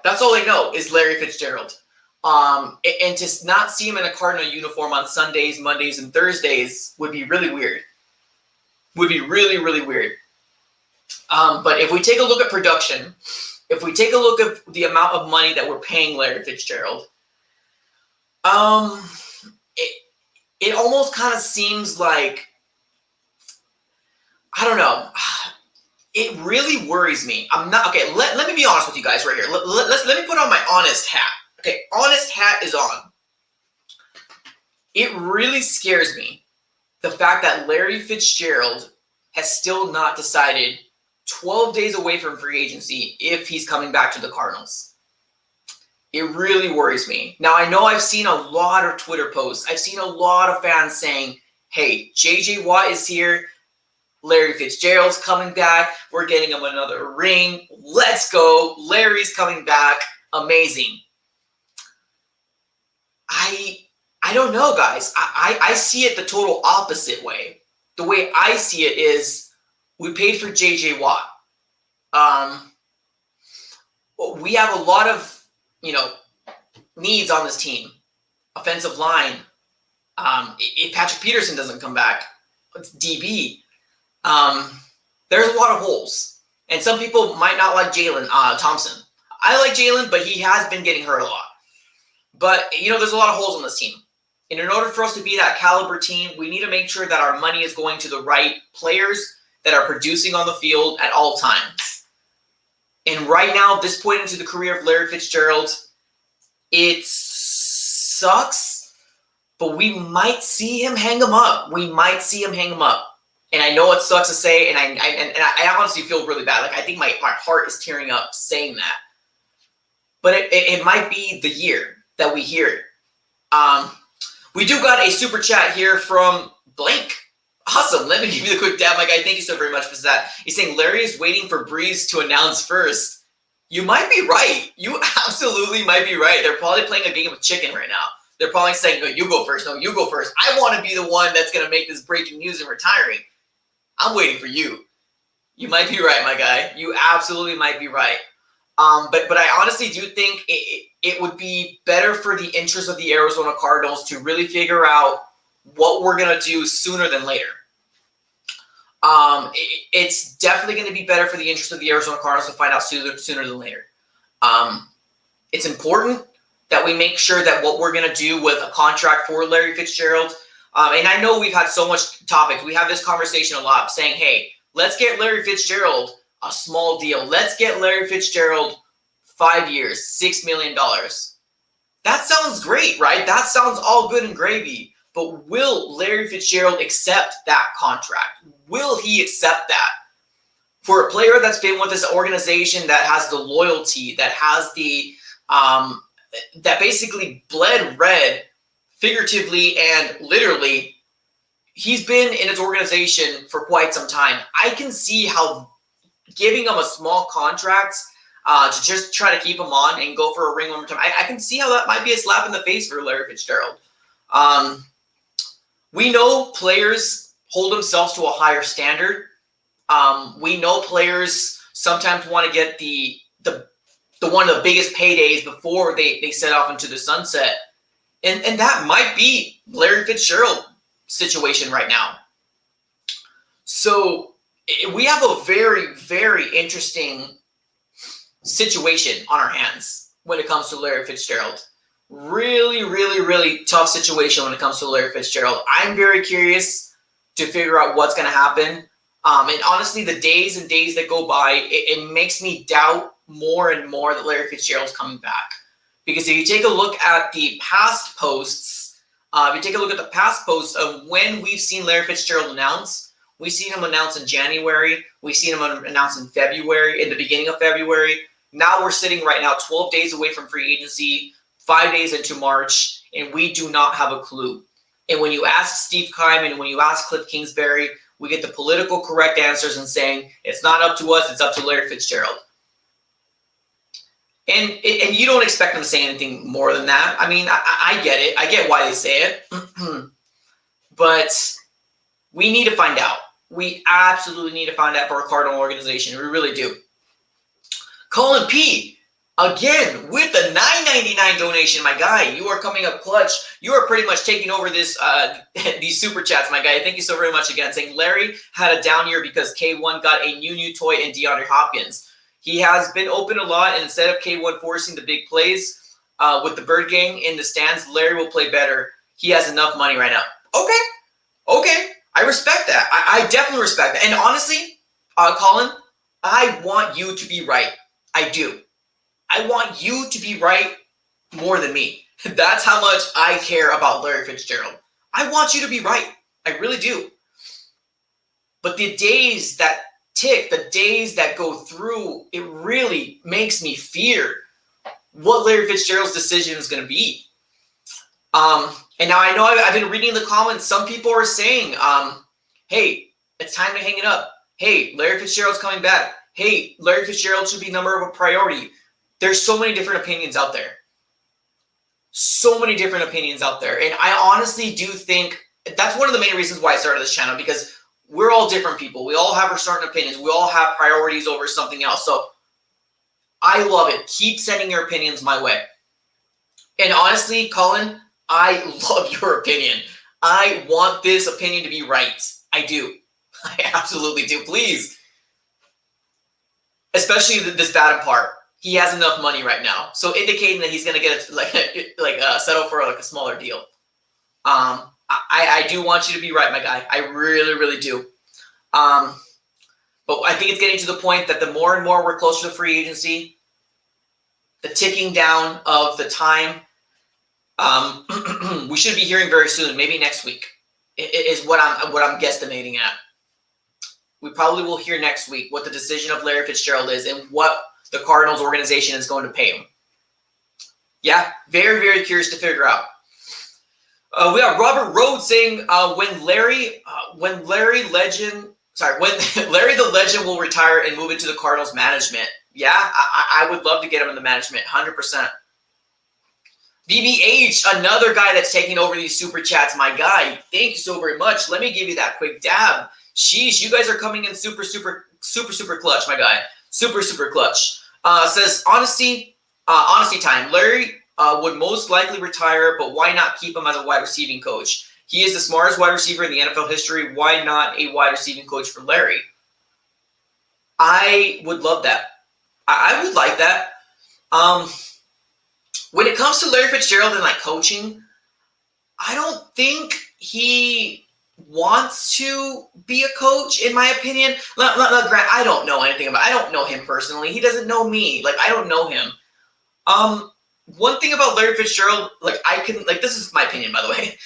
Speaker 1: that's all they know is Larry Fitzgerald. And to not see him in a Cardinal uniform on Sundays, Mondays, and Thursdays would be really weird. Would be really, really weird. But if we take a look at production, if we take a look at the amount of money that we're paying Larry Fitzgerald, it almost kind of seems like, I don't know. It really worries me. I'm not, okay, let me be honest with you guys right here. Let me put on my honest hat. Okay, honest hat is on. It really scares me, the fact that Larry Fitzgerald has still not decided 12 days away from free agency if he's coming back to the Cardinals. It really worries me. Now, I know I've seen a lot of Twitter posts. I've seen a lot of fans saying, hey, J.J. Watt is here. Larry Fitzgerald's coming back. We're getting him another ring. Let's go. Larry's coming back. Amazing. I don't know, guys. I see it the total opposite way. The way I see it is we paid for J.J. Watt. We have a lot of, needs on this team. Offensive line. If Patrick Peterson doesn't come back, it's DB. There's a lot of holes. And some people might not like Jalen Thompson. I like Jalen, but he has been getting hurt a lot. But, there's a lot of holes on this team. And in order for us to be that caliber team, we need to make sure that our money is going to the right players that are producing on the field at all times. And right now, this point into the career of Larry Fitzgerald, it sucks, but we might see him hang him up. We might see him hang him up. And I know it sucks to say, and I honestly feel really bad. Like, I think my heart is tearing up saying that. But it might be the year that we hear it. We do got a super chat here from Blank. Awesome. Let me give you the quick dab, my guy. Thank you so very much for that. He's saying Larry is waiting for Breeze to announce first. You might be right. You absolutely might be right. They're probably playing a game of chicken right now. They're probably saying, no, you go first. No, you go first. I want to be the one that's going to make this breaking news and retiring. I'm waiting for you. You might be right, my guy. You absolutely might be right. But I honestly do think it would be better for the interest of the Arizona Cardinals to really figure out what we're going to do sooner than later. It's definitely going to be better for the interest of the Arizona Cardinals to find out sooner than later. It's important that we make sure that what we're going to do with a contract for Larry Fitzgerald, and I know we've had so much topics. We have this conversation a lot saying, hey, let's get Larry Fitzgerald a small deal. Let's get Larry Fitzgerald 5 years, $6 million. That sounds great, right? That sounds all good and gravy. But will Larry Fitzgerald accept that contract? Will he accept that? For a player that's been with this organization, that has the loyalty, that has the that basically bled red figuratively and literally, he's been in his organization for quite some time. I can see how giving him a small contract to just try to keep him on and go for a ring one more time, I can see how that might be a slap in the face for Larry Fitzgerald. We know players hold themselves to a higher standard. We know players sometimes want to get the one of the biggest paydays before they set off into the sunset. And that might be Larry Fitzgerald's situation right now. So we have a very, very interesting situation on our hands when it comes to Larry Fitzgerald. Really, really, really tough situation when it comes to Larry Fitzgerald. I'm very curious to figure out what's going to happen. And honestly, the days and days that go by, it makes me doubt more and more that Larry Fitzgerald's coming back. Because if you take a look at the past posts, of when we've seen Larry Fitzgerald announce, we've seen him announce in January, we've seen him announce in February, in the beginning of February. Now we're sitting right now 12 days away from free agency, 5 days into March, and we do not have a clue. And when you ask Steve Keim and when you ask Cliff Kingsbury, we get the political correct answers and saying, it's not up to us, it's up to Larry Fitzgerald. And you don't expect them to say anything more than that. I mean, I get it. I get why they say it. But we need to find out. We absolutely need to find out for our Cardinal organization. We really do. Colin P., again, with the $9.99 donation, my guy. You are coming up clutch. You are pretty much taking over this these super chats, my guy. Thank you so very much again. Saying Larry had a down year because K1 got a new toy in DeAndre Hopkins. He has been open a lot, and instead of K1 forcing the big plays with the Bird Gang in the stands, Larry will play better. He has enough money right now. Okay. I respect that. I definitely respect that. And honestly, Colin, I want you to be right. I do. I want you to be right more than me. That's how much I care about Larry Fitzgerald. I want you to be right. I really do. But the days that tick, the days that go through, it really makes me fear what Larry Fitzgerald's decision is going to be. And now I know I've been reading the comments. Some people are saying, hey, it's time to hang it up. Hey, Larry Fitzgerald's coming back. Hey, Larry Fitzgerald should be number of a priority. There's so many different opinions out there. So many different opinions out there. And I honestly do think that's one of the main reasons why I started this channel, because we're all different people. We all have our certain opinions. We all have priorities over something else. So I love it. Keep sending your opinions my way. And honestly, Colin, I love your opinion. I want this opinion to be right. I do. I absolutely do. Please. Especially this bad part. He has enough money right now. So indicating that he's going to get settle for a smaller deal. I do want you to be right, my guy. I really, really do. But I think it's getting to the point that the more and more we're closer to free agency, the ticking down of the time, We should be hearing very soon, maybe next week, is what I'm guesstimating at. We probably will hear next week what the decision of Larry Fitzgerald is and what the Cardinals organization is going to pay him. Yeah, very, very curious to figure out. We got Robert Rhodes saying when Larry the Legend will retire and move into the Cardinals management. Yeah, I would love to get him in the management, 100%. BBH, another guy that's taking over these super chats, my guy. Thank you so very much. Let me give you that quick dab. Sheesh, you guys are coming in super clutch, my guy. Super clutch. Says honesty time. Larry would most likely retire, but why not keep him as a wide receiving coach? He is the smartest wide receiver in the NFL history. Why not a wide receiving coach for Larry? I would love that. I would like that. When it comes to Larry Fitzgerald and like coaching, I don't think he wants to be a coach, in my opinion. Grant, I don't know anything about. I don't know him personally. He doesn't know me. Like, I don't know him. One thing about Larry Fitzgerald, this is my opinion, by the way.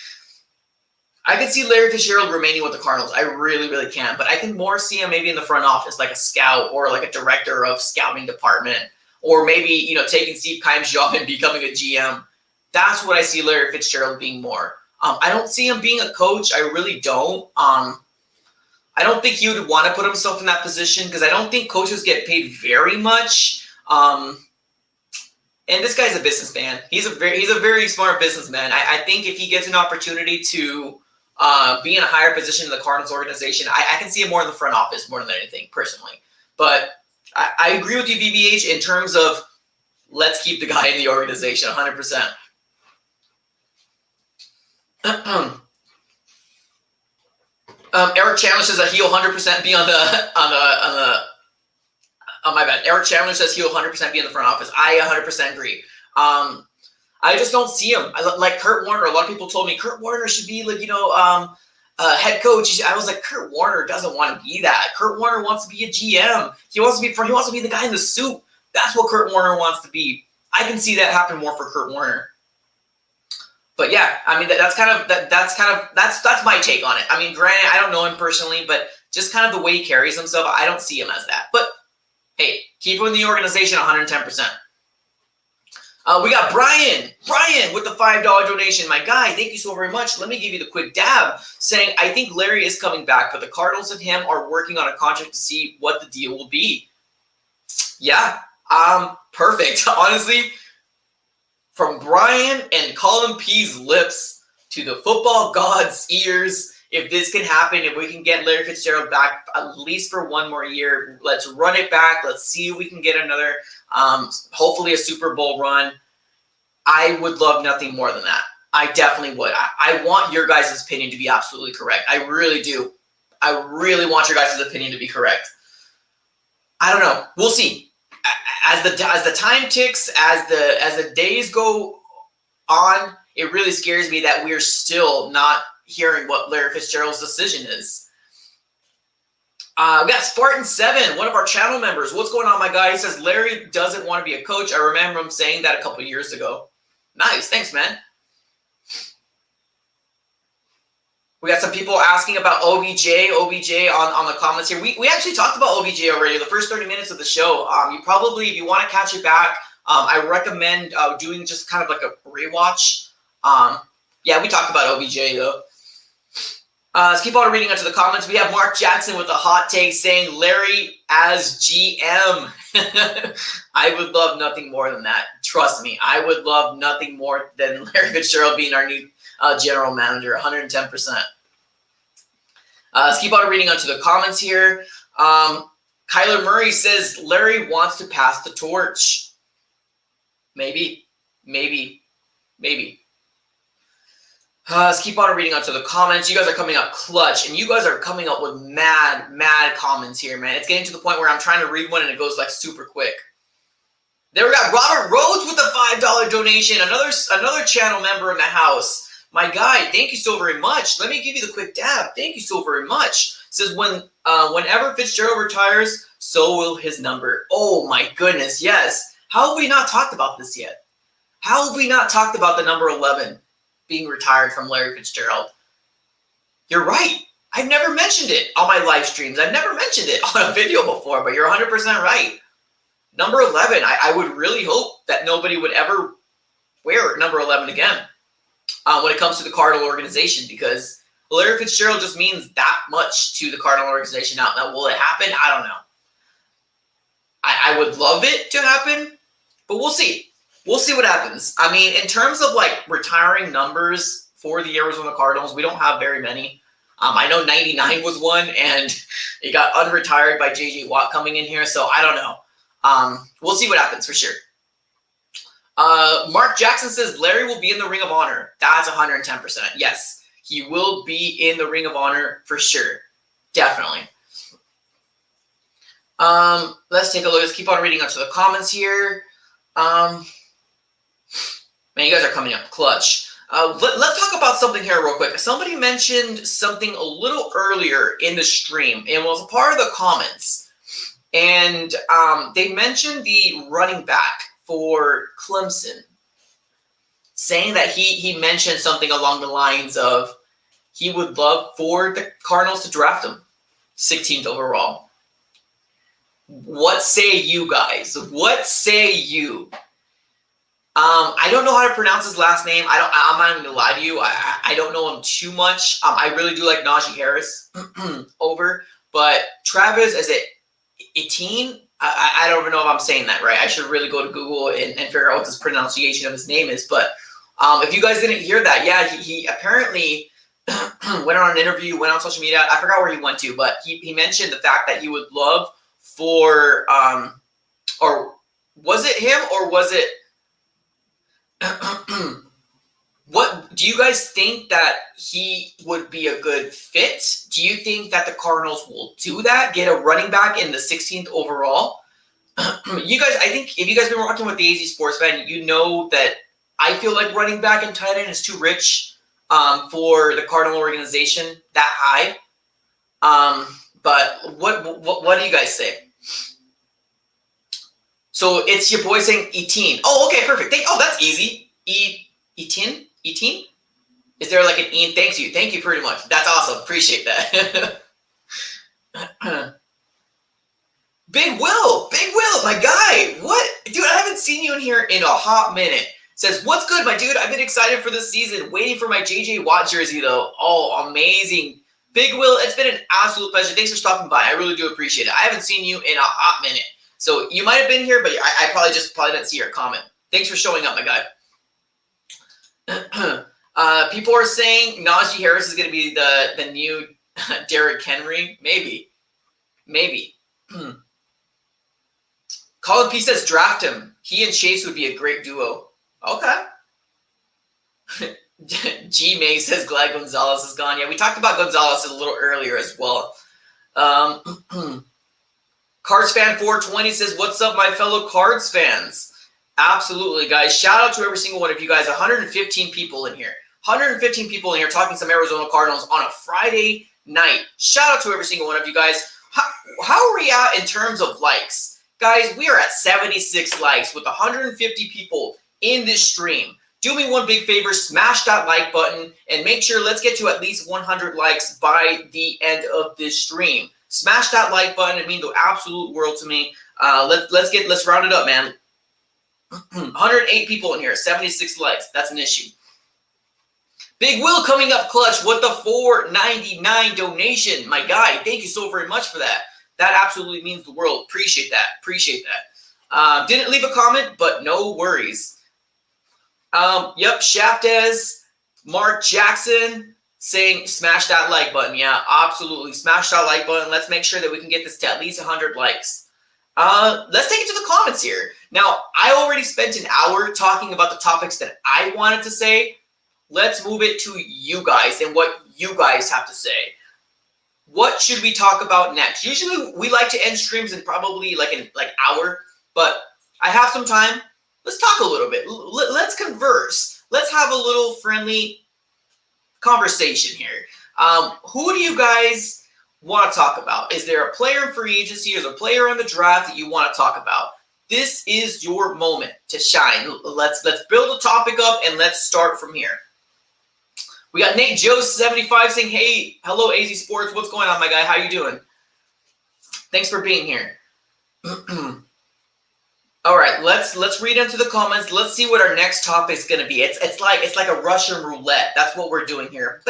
Speaker 1: I can see Larry Fitzgerald remaining with the Cardinals. I really, really can. But I can more see him maybe in the front office, like a scout or like a director of scouting department. Or maybe, taking Steve Keim's job and becoming a GM. That's what I see Larry Fitzgerald being more. I don't see him being a coach. I really don't. I don't think he would want to put himself in that position because I don't think coaches get paid very much. And this guy's a businessman. He's a very smart businessman. I think if he gets an opportunity to be in a higher position in the Cardinals organization, I can see him more in the front office more than anything, personally. But I agree with you, BBH, in terms of let's keep the guy in the organization, 100%. Eric Chandler says that he'll 100% be on the my bad. Eric Chandler says he'll 100% be in the front office. I 100% agree. I just don't see him. Like Kurt Warner, a lot of people told me Kurt Warner should be like, head coach. I was like, Kurt Warner doesn't want to be that. Kurt Warner wants to be a GM. He wants to be the guy in the suit. That's what Kurt Warner wants to be. I can see that happen more for Kurt Warner. But yeah, I mean that's my take on it. I mean, granted, I don't know him personally, but just kind of the way he carries himself, I don't see him as that. But hey, keep him in the organization 110%. We got Brian with the $5 donation. My guy, thank you so very much. Let me give you the quick dab saying, I think Larry is coming back, but the Cardinals and him are working on a contract to see what the deal will be. Yeah, perfect. Honestly, from Brian and Colin P's lips to the football god's ears, if this can happen, if we can get Larry Fitzgerald back at least for one more year, let's run it back. Let's see if we can get another, hopefully a Super Bowl run. I would love nothing more than that. I definitely would. I want your guys' opinion to be absolutely correct. I really do. I really want your guys' opinion to be correct. I don't know. We'll see. As the time ticks, as the days go on, it really scares me that we're still not hearing what Larry Fitzgerald's decision is. We got Spartan7, one of our channel members. What's going on, my guy? He says Larry doesn't want to be a coach. I remember him saying that a couple of years ago. Nice. Thanks, man. We got some people asking about OBJ on the comments here. We actually talked about OBJ already, the first 30 minutes of the show. You probably, if you want to catch it back, I recommend doing just kind of like a rewatch. Yeah, we talked about OBJ, though. Let's keep on reading into the comments. We have Mark Jackson with a hot take saying Larry as GM. I would love nothing more than that. Trust me, I would love nothing more than Larry Fitzgerald being our new general manager, 110%. Let's keep on reading onto the comments here. Kyler Murray says Larry wants to pass the torch. Maybe. Let's keep on reading onto the comments. You guys are coming up clutch, and you guys are coming up with mad comments here, man. It's getting to the point where I'm trying to read one, and it goes like super quick. There we got Robert Rhodes with a $5 donation. Another channel member in the house. My guy, thank you so very much. Let me give you the quick dab. Thank you so very much. It says whenever Fitzgerald retires, so will his number. Oh my goodness, yes. How have we not talked about this yet? How have we not talked about the number 11 being retired from Larry Fitzgerald? You're right. I've never mentioned it on my live streams. I've never mentioned it on a video before, but you're 100% right. Number 11, I would really hope that nobody would ever wear number 11 again when it comes to the Cardinal organization, because Larry Fitzgerald just means that much to the Cardinal organization. Now, will it happen? I don't know. I would love it to happen, but we'll see. We'll see what happens. I mean, in terms of like retiring numbers for the Arizona Cardinals, we don't have very many. I know 99 was one, and it got unretired by J.J. Watt coming in here, so I don't know. We'll see what happens for sure. Mark Jackson says Larry will be in the Ring of Honor. That's 110%. Yes, he will be in the Ring of Honor for sure. Definitely. Let's take a look. Let's keep on reading onto the comments here. Man, you guys are coming up clutch. Let's talk about something here real quick. Somebody mentioned something a little earlier in the stream and was a part of the comments. And they mentioned the running back for Clemson, saying that he mentioned something along the lines of he would love for the Cardinals to draft him 16th overall. What say you guys? What say you? I don't know how to pronounce his last name. I'm not even gonna lie to you. I don't know him too much. I really do like Najee Harris over, but Travis, is it Etienne? I don't even know if I'm saying that right. I should really go to Google and figure out what this pronunciation of his name is. But if you guys didn't hear that, yeah, he apparently went on an interview, went on social media. I forgot where he went to, but he mentioned the fact that he would love for, or was it him or was it, what do you guys think that he would be a good fit? Do you think that the Cardinals will do that? Get a running back in the 16th overall? You guys, I think if you guys have been watching with the AZ Sports Fan, you know that I feel like running back and tight end is too rich for the Cardinal organization that high. But what do you guys say? So it's your boy saying Etienne. Oh, okay, perfect. That's easy. Etienne? Etienne? Is there like an E? Thank you pretty much. That's awesome. Appreciate that. Big Will, my guy. What? Dude, I haven't seen you in here in a hot minute. Says, what's good, my dude? I've been excited for this season. Waiting for my JJ Watt jersey, though. Oh, amazing. Big Will, it's been an absolute pleasure. Thanks for stopping by. I really do appreciate it. I haven't seen you in a hot minute. So you might have been here, but I probably didn't see your comment. Thanks for showing up, my guy. People are saying Najee Harris is going to be the new Derrick Henry. Maybe. Colin P says draft him. He and Chase would be a great duo. Okay. G May says glad Gonzalez is gone. Yeah, we talked about Gonzalez a little earlier as well. Cards fan 420 says, what's up, my fellow Cards fans? Absolutely, guys. Shout out to every single one of you guys. 115 people in here. 115 people in here talking some Arizona Cardinals on a Friday night. Shout out to every single one of you guys. How are we at in terms of likes? Guys, we are at 76 likes with 150 people in this stream. Do me one big favor, smash that like button, and make sure let's get to at least 100 likes by the end of this stream. Smash that like button. It means the absolute world to me. Let's round it up, man. 108 people in here, 76 likes. That's an issue. Big Will coming up clutch with the $4.99 donation. My guy, thank you so very much for that. That absolutely means the world. Appreciate that. Didn't leave a comment, but no worries. Yep, Shaftez, Mark Jackson saying smash that like button. Yeah, absolutely. Smash that like button. Let's make sure that we can get this to at least 100 likes. Let's take it to the comments here. Now, I already spent an hour talking about the topics that I wanted to say. Let's move it to you guys and what you guys have to say. What should we talk about next? Usually we like to end streams in probably like an hour, but I have some time. Let's talk a little bit. Let's converse. Let's have a little friendly conversation here. Who do you guys want to talk about? Is there a player in free agency? Is there a player in the draft that you want to talk about? This is your moment to shine. Let's build a topic up and let's start from here. We got Nate Joe 75 saying, "Hey, hello AZ Sports. What's going on, my guy? How you doing? Thanks for being here." All right, let's read into the comments. Let's see what our next topic is going to be. It's like a Russian roulette. That's what we're doing here.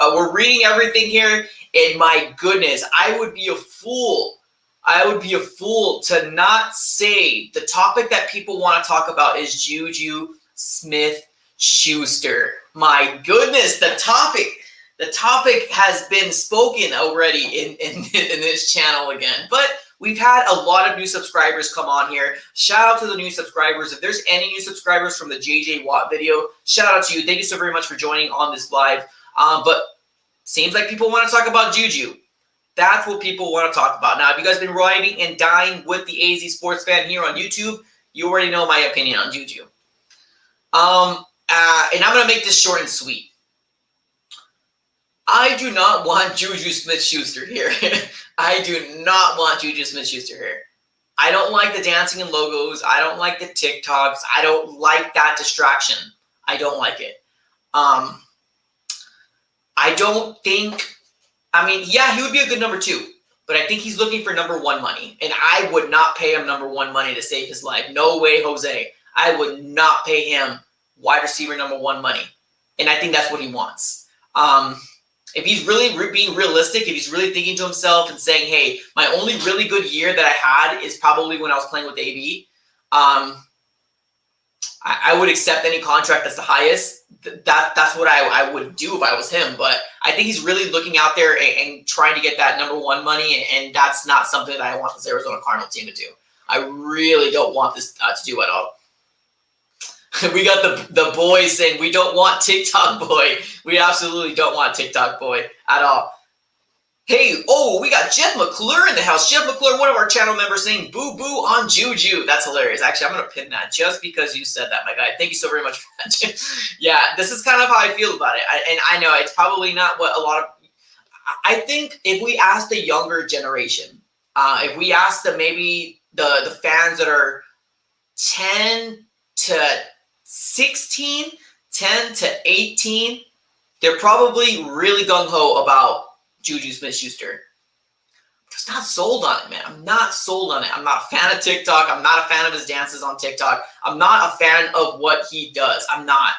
Speaker 1: We're reading everything here, and my goodness, I would be a fool. I would be a fool to not say the topic that people want to talk about is Juju Smith-Schuster. My goodness, the topic has been spoken already in this channel again, but we've had a lot of new subscribers come on here. Shout out to the new subscribers. If there's any new subscribers from the JJ Watt video, shout out to you. Thank you so very much for joining on this live. But seems like people want to talk about Juju. That's what people want to talk about. Now, if you guys been riding and dying with the AZ Sports Fan here on YouTube, you already know my opinion on Juju. And I'm going to make this short and sweet. I do not want Juju Smith-Schuster here. I do not want Juju Smith-Schuster here. I don't like the dancing and logos. I don't like the TikToks. I don't like that distraction. I don't like it. I don't think, I mean, yeah, he would be a good number 2, but I think he's looking for number 1 money, and I would not pay him number 1 money to save his life. No way, Jose. I would not pay him wide receiver number 1 money, and I think that's what he wants. If he's really being realistic, if he's really thinking to himself and saying, hey, my only really good year that I had is probably when I was playing with AB, I would accept any contract that's the highest. That's what I would do if I was him. But I think he's really looking out there and trying to get that number 1 money, and that's not something that I want this Arizona Cardinal team to do. I really don't want this to do at all. We got the boys saying we don't want TikTok boy. We absolutely don't want TikTok boy at all. Hey, oh, we got Jeff McClure in the house. Jeff McClure, one of our channel members, saying boo boo on Juju. That's hilarious. Actually, I'm going to pin that just because you said that, my guy. Thank you so very much for that. Yeah, this is kind of how I feel about it. And I know it's probably not what a lot of, I think if we ask the younger generation, if we ask maybe the fans that are 10 to 16, 10 to 18, they're probably really gung-ho about Juju Smith-Schuster. I'm just not sold on it, man. I'm not sold on it. I'm not a fan of TikTok. I'm not a fan of his dances on TikTok. I'm not a fan of what he does. I'm not.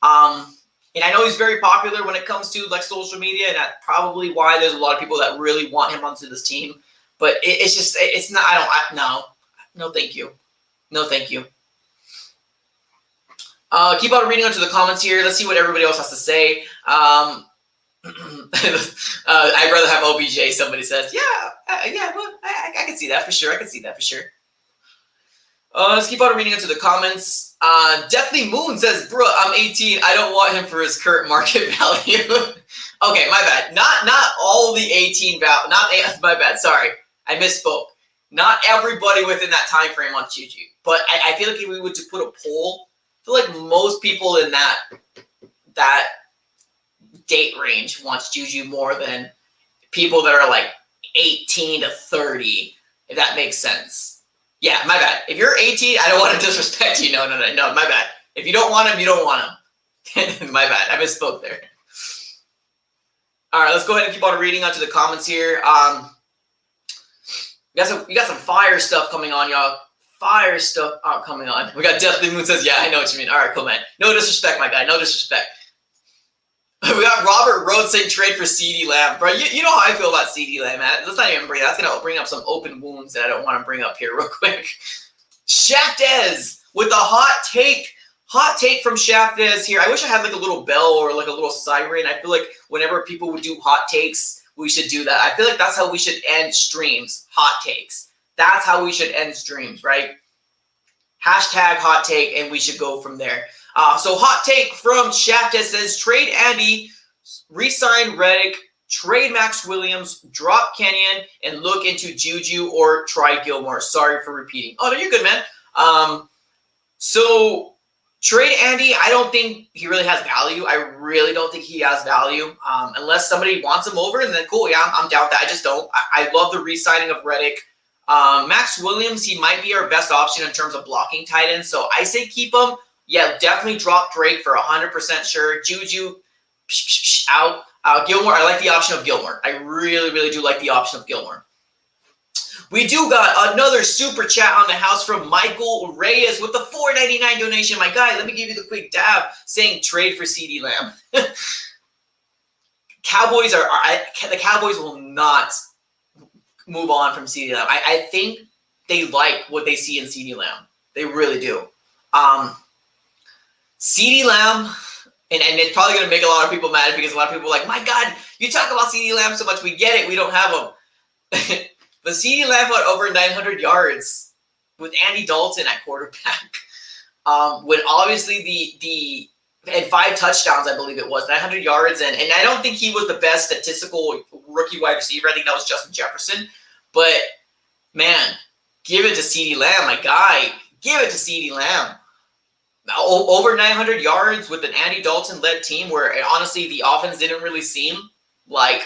Speaker 1: And I know he's very popular when it comes to like social media, and that's probably why there's a lot of people that really want him onto this team. But it's just, it's not, no, thank you. No, thank you. Keep on reading onto the comments here. Let's see what everybody else has to say. I'd rather have OBJ, somebody says. Yeah, well, I can see that for sure. I can see that for sure. Let's keep on reading into the comments. Deathly Moon says, bro, I'm 18. I don't want him for his current market value. Okay, my bad. Not all the 18 value. My bad. Sorry, I misspoke. Not everybody within that time frame wants Juju. But I feel like if we were to put a poll, I feel like most people in that date range wants Juju more than people that are like 18 to 30, if that makes sense. Yeah, my bad. If you're 18, I don't want to disrespect you. No, my bad. If you don't want him, you don't want him. My bad. I misspoke there. All right, let's go ahead and keep on reading onto the comments here. We got some fire stuff coming on, y'all. Fire stuff coming on. We got Deathly Moon says, yeah, I know what you mean. All right, cool, man. No disrespect, my guy. No disrespect. We got Robert Rhodes saying trade for CeeDee Lamb. Bro, you know how I feel about CeeDee Lamb, man. Let's not even that's going to bring up some open wounds that I don't want to bring up here real quick. Shaftez with a hot take. Hot take from Shaftez here. I wish I had like a little bell or like a little siren. I feel like whenever people would do hot takes, we should do that. I feel like that's how we should end streams. Hot takes. That's how we should end streams, right? Hashtag hot take, and we should go from there. So hot take from Shaftez says, trade Andy, re-sign Reddick, trade Max Williams, drop Kenyon, and look into Juju or try Gilmore. Sorry for repeating. Oh, no, you're good, man. So trade Andy, I don't think he really has value. I really don't think he has value. Unless somebody wants him over, and then cool, yeah, I'm down with that. I just don't. I love the re-signing of Reddick. Max Williams, he might be our best option in terms of blocking tight ends, so I say keep him. Yeah, definitely drop Drake for 100% sure. Juju, out. Gilmore, I like the option of Gilmore. I really, really do like the option of Gilmore. We do got another super chat on the house from Michael Reyes with the $4.99 donation. My guy, let me give you the quick dab saying trade for CeeDee Lamb. The Cowboys will not move on from CeeDee Lamb. I think they like what they see in CeeDee Lamb. They really do. CeeDee Lamb, and it's probably going to make a lot of people mad because a lot of people are like, my God, you talk about CeeDee Lamb so much. We get it. We don't have him. But CeeDee Lamb went over 900 yards with Andy Dalton at quarterback. When obviously and 5 touchdowns, I believe it was, 900 yards. And I don't think he was the best statistical rookie wide receiver. I think that was Justin Jefferson. But, man, give it to CeeDee Lamb, my guy. Give it to CeeDee Lamb. Over 900 yards with an Andy Dalton-led team where, honestly, the offense didn't really seem like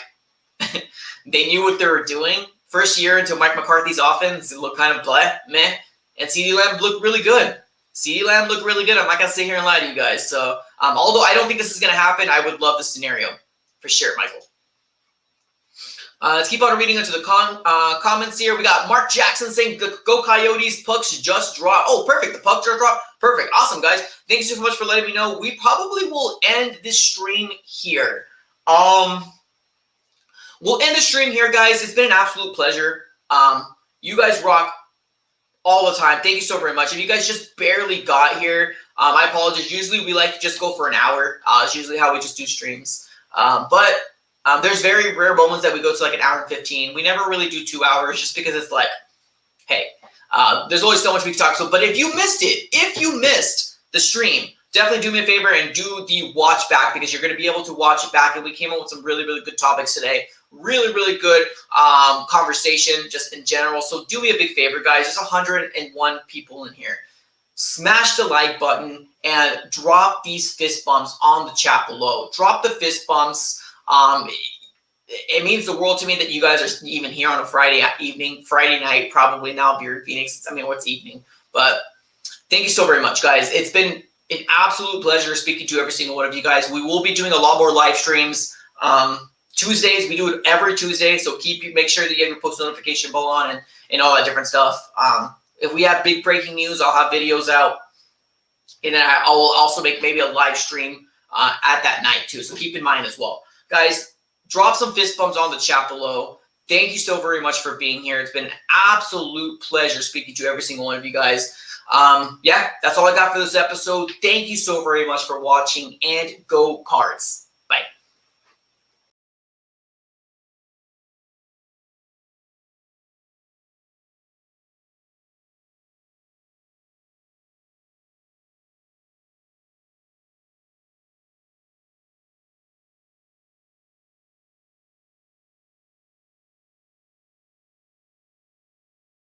Speaker 1: they knew what they were doing. First year into Mike McCarthy's offense, it looked kind of meh. And CeeDee Lamb looked really good. CeeDee Lamb looked really good. I'm not going to sit here and lie to you guys. So, although I don't think this is going to happen, I would love the scenario. For sure, Michael. Let's keep on reading into the comments here. We got Mark Jackson saying, go Coyotes, pucks just drop. Oh, perfect. The puck just dropped. Perfect. Awesome, guys. Thank you so much for letting me know. We probably will end this stream here. We'll end the stream here, guys. It's been an absolute pleasure. You guys rock all the time. Thank you so very much. If you guys just barely got here, I apologize. Usually we like to just go for an hour. It's usually how we just do streams. But there's very rare moments that we go to like an hour and 15. We never really do 2 hours just because it's like, hey, there's always so much we can talk about. But if you missed the stream, definitely do me a favor and do the watch back because you're going to be able to watch it back. And we came up with some really, really good topics today. Really, really good conversation just in general. So do me a big favor, guys. There's 101 people in here. Smash the like button and drop these fist bumps on the chat below. Drop the fist bumps. It means the world to me that you guys are even here on a Friday evening, Friday night, probably now if you're in Phoenix. I mean, what's evening? But thank you so very much, guys. It's been an absolute pleasure speaking to every single one of you guys. We will be doing a lot more live streams. Tuesdays, we do it every Tuesday, so make sure that you have your post notification bell on and all that different stuff. If we have big breaking news, I'll have videos out, and then I will also make maybe a live stream at that night too, so keep in mind as well. Guys, drop some fist bumps on the chat below. Thank you so very much for being here. It's been an absolute pleasure speaking to every single one of you guys. Yeah, that's all I got for this episode. Thank you so very much for watching, and go Cards.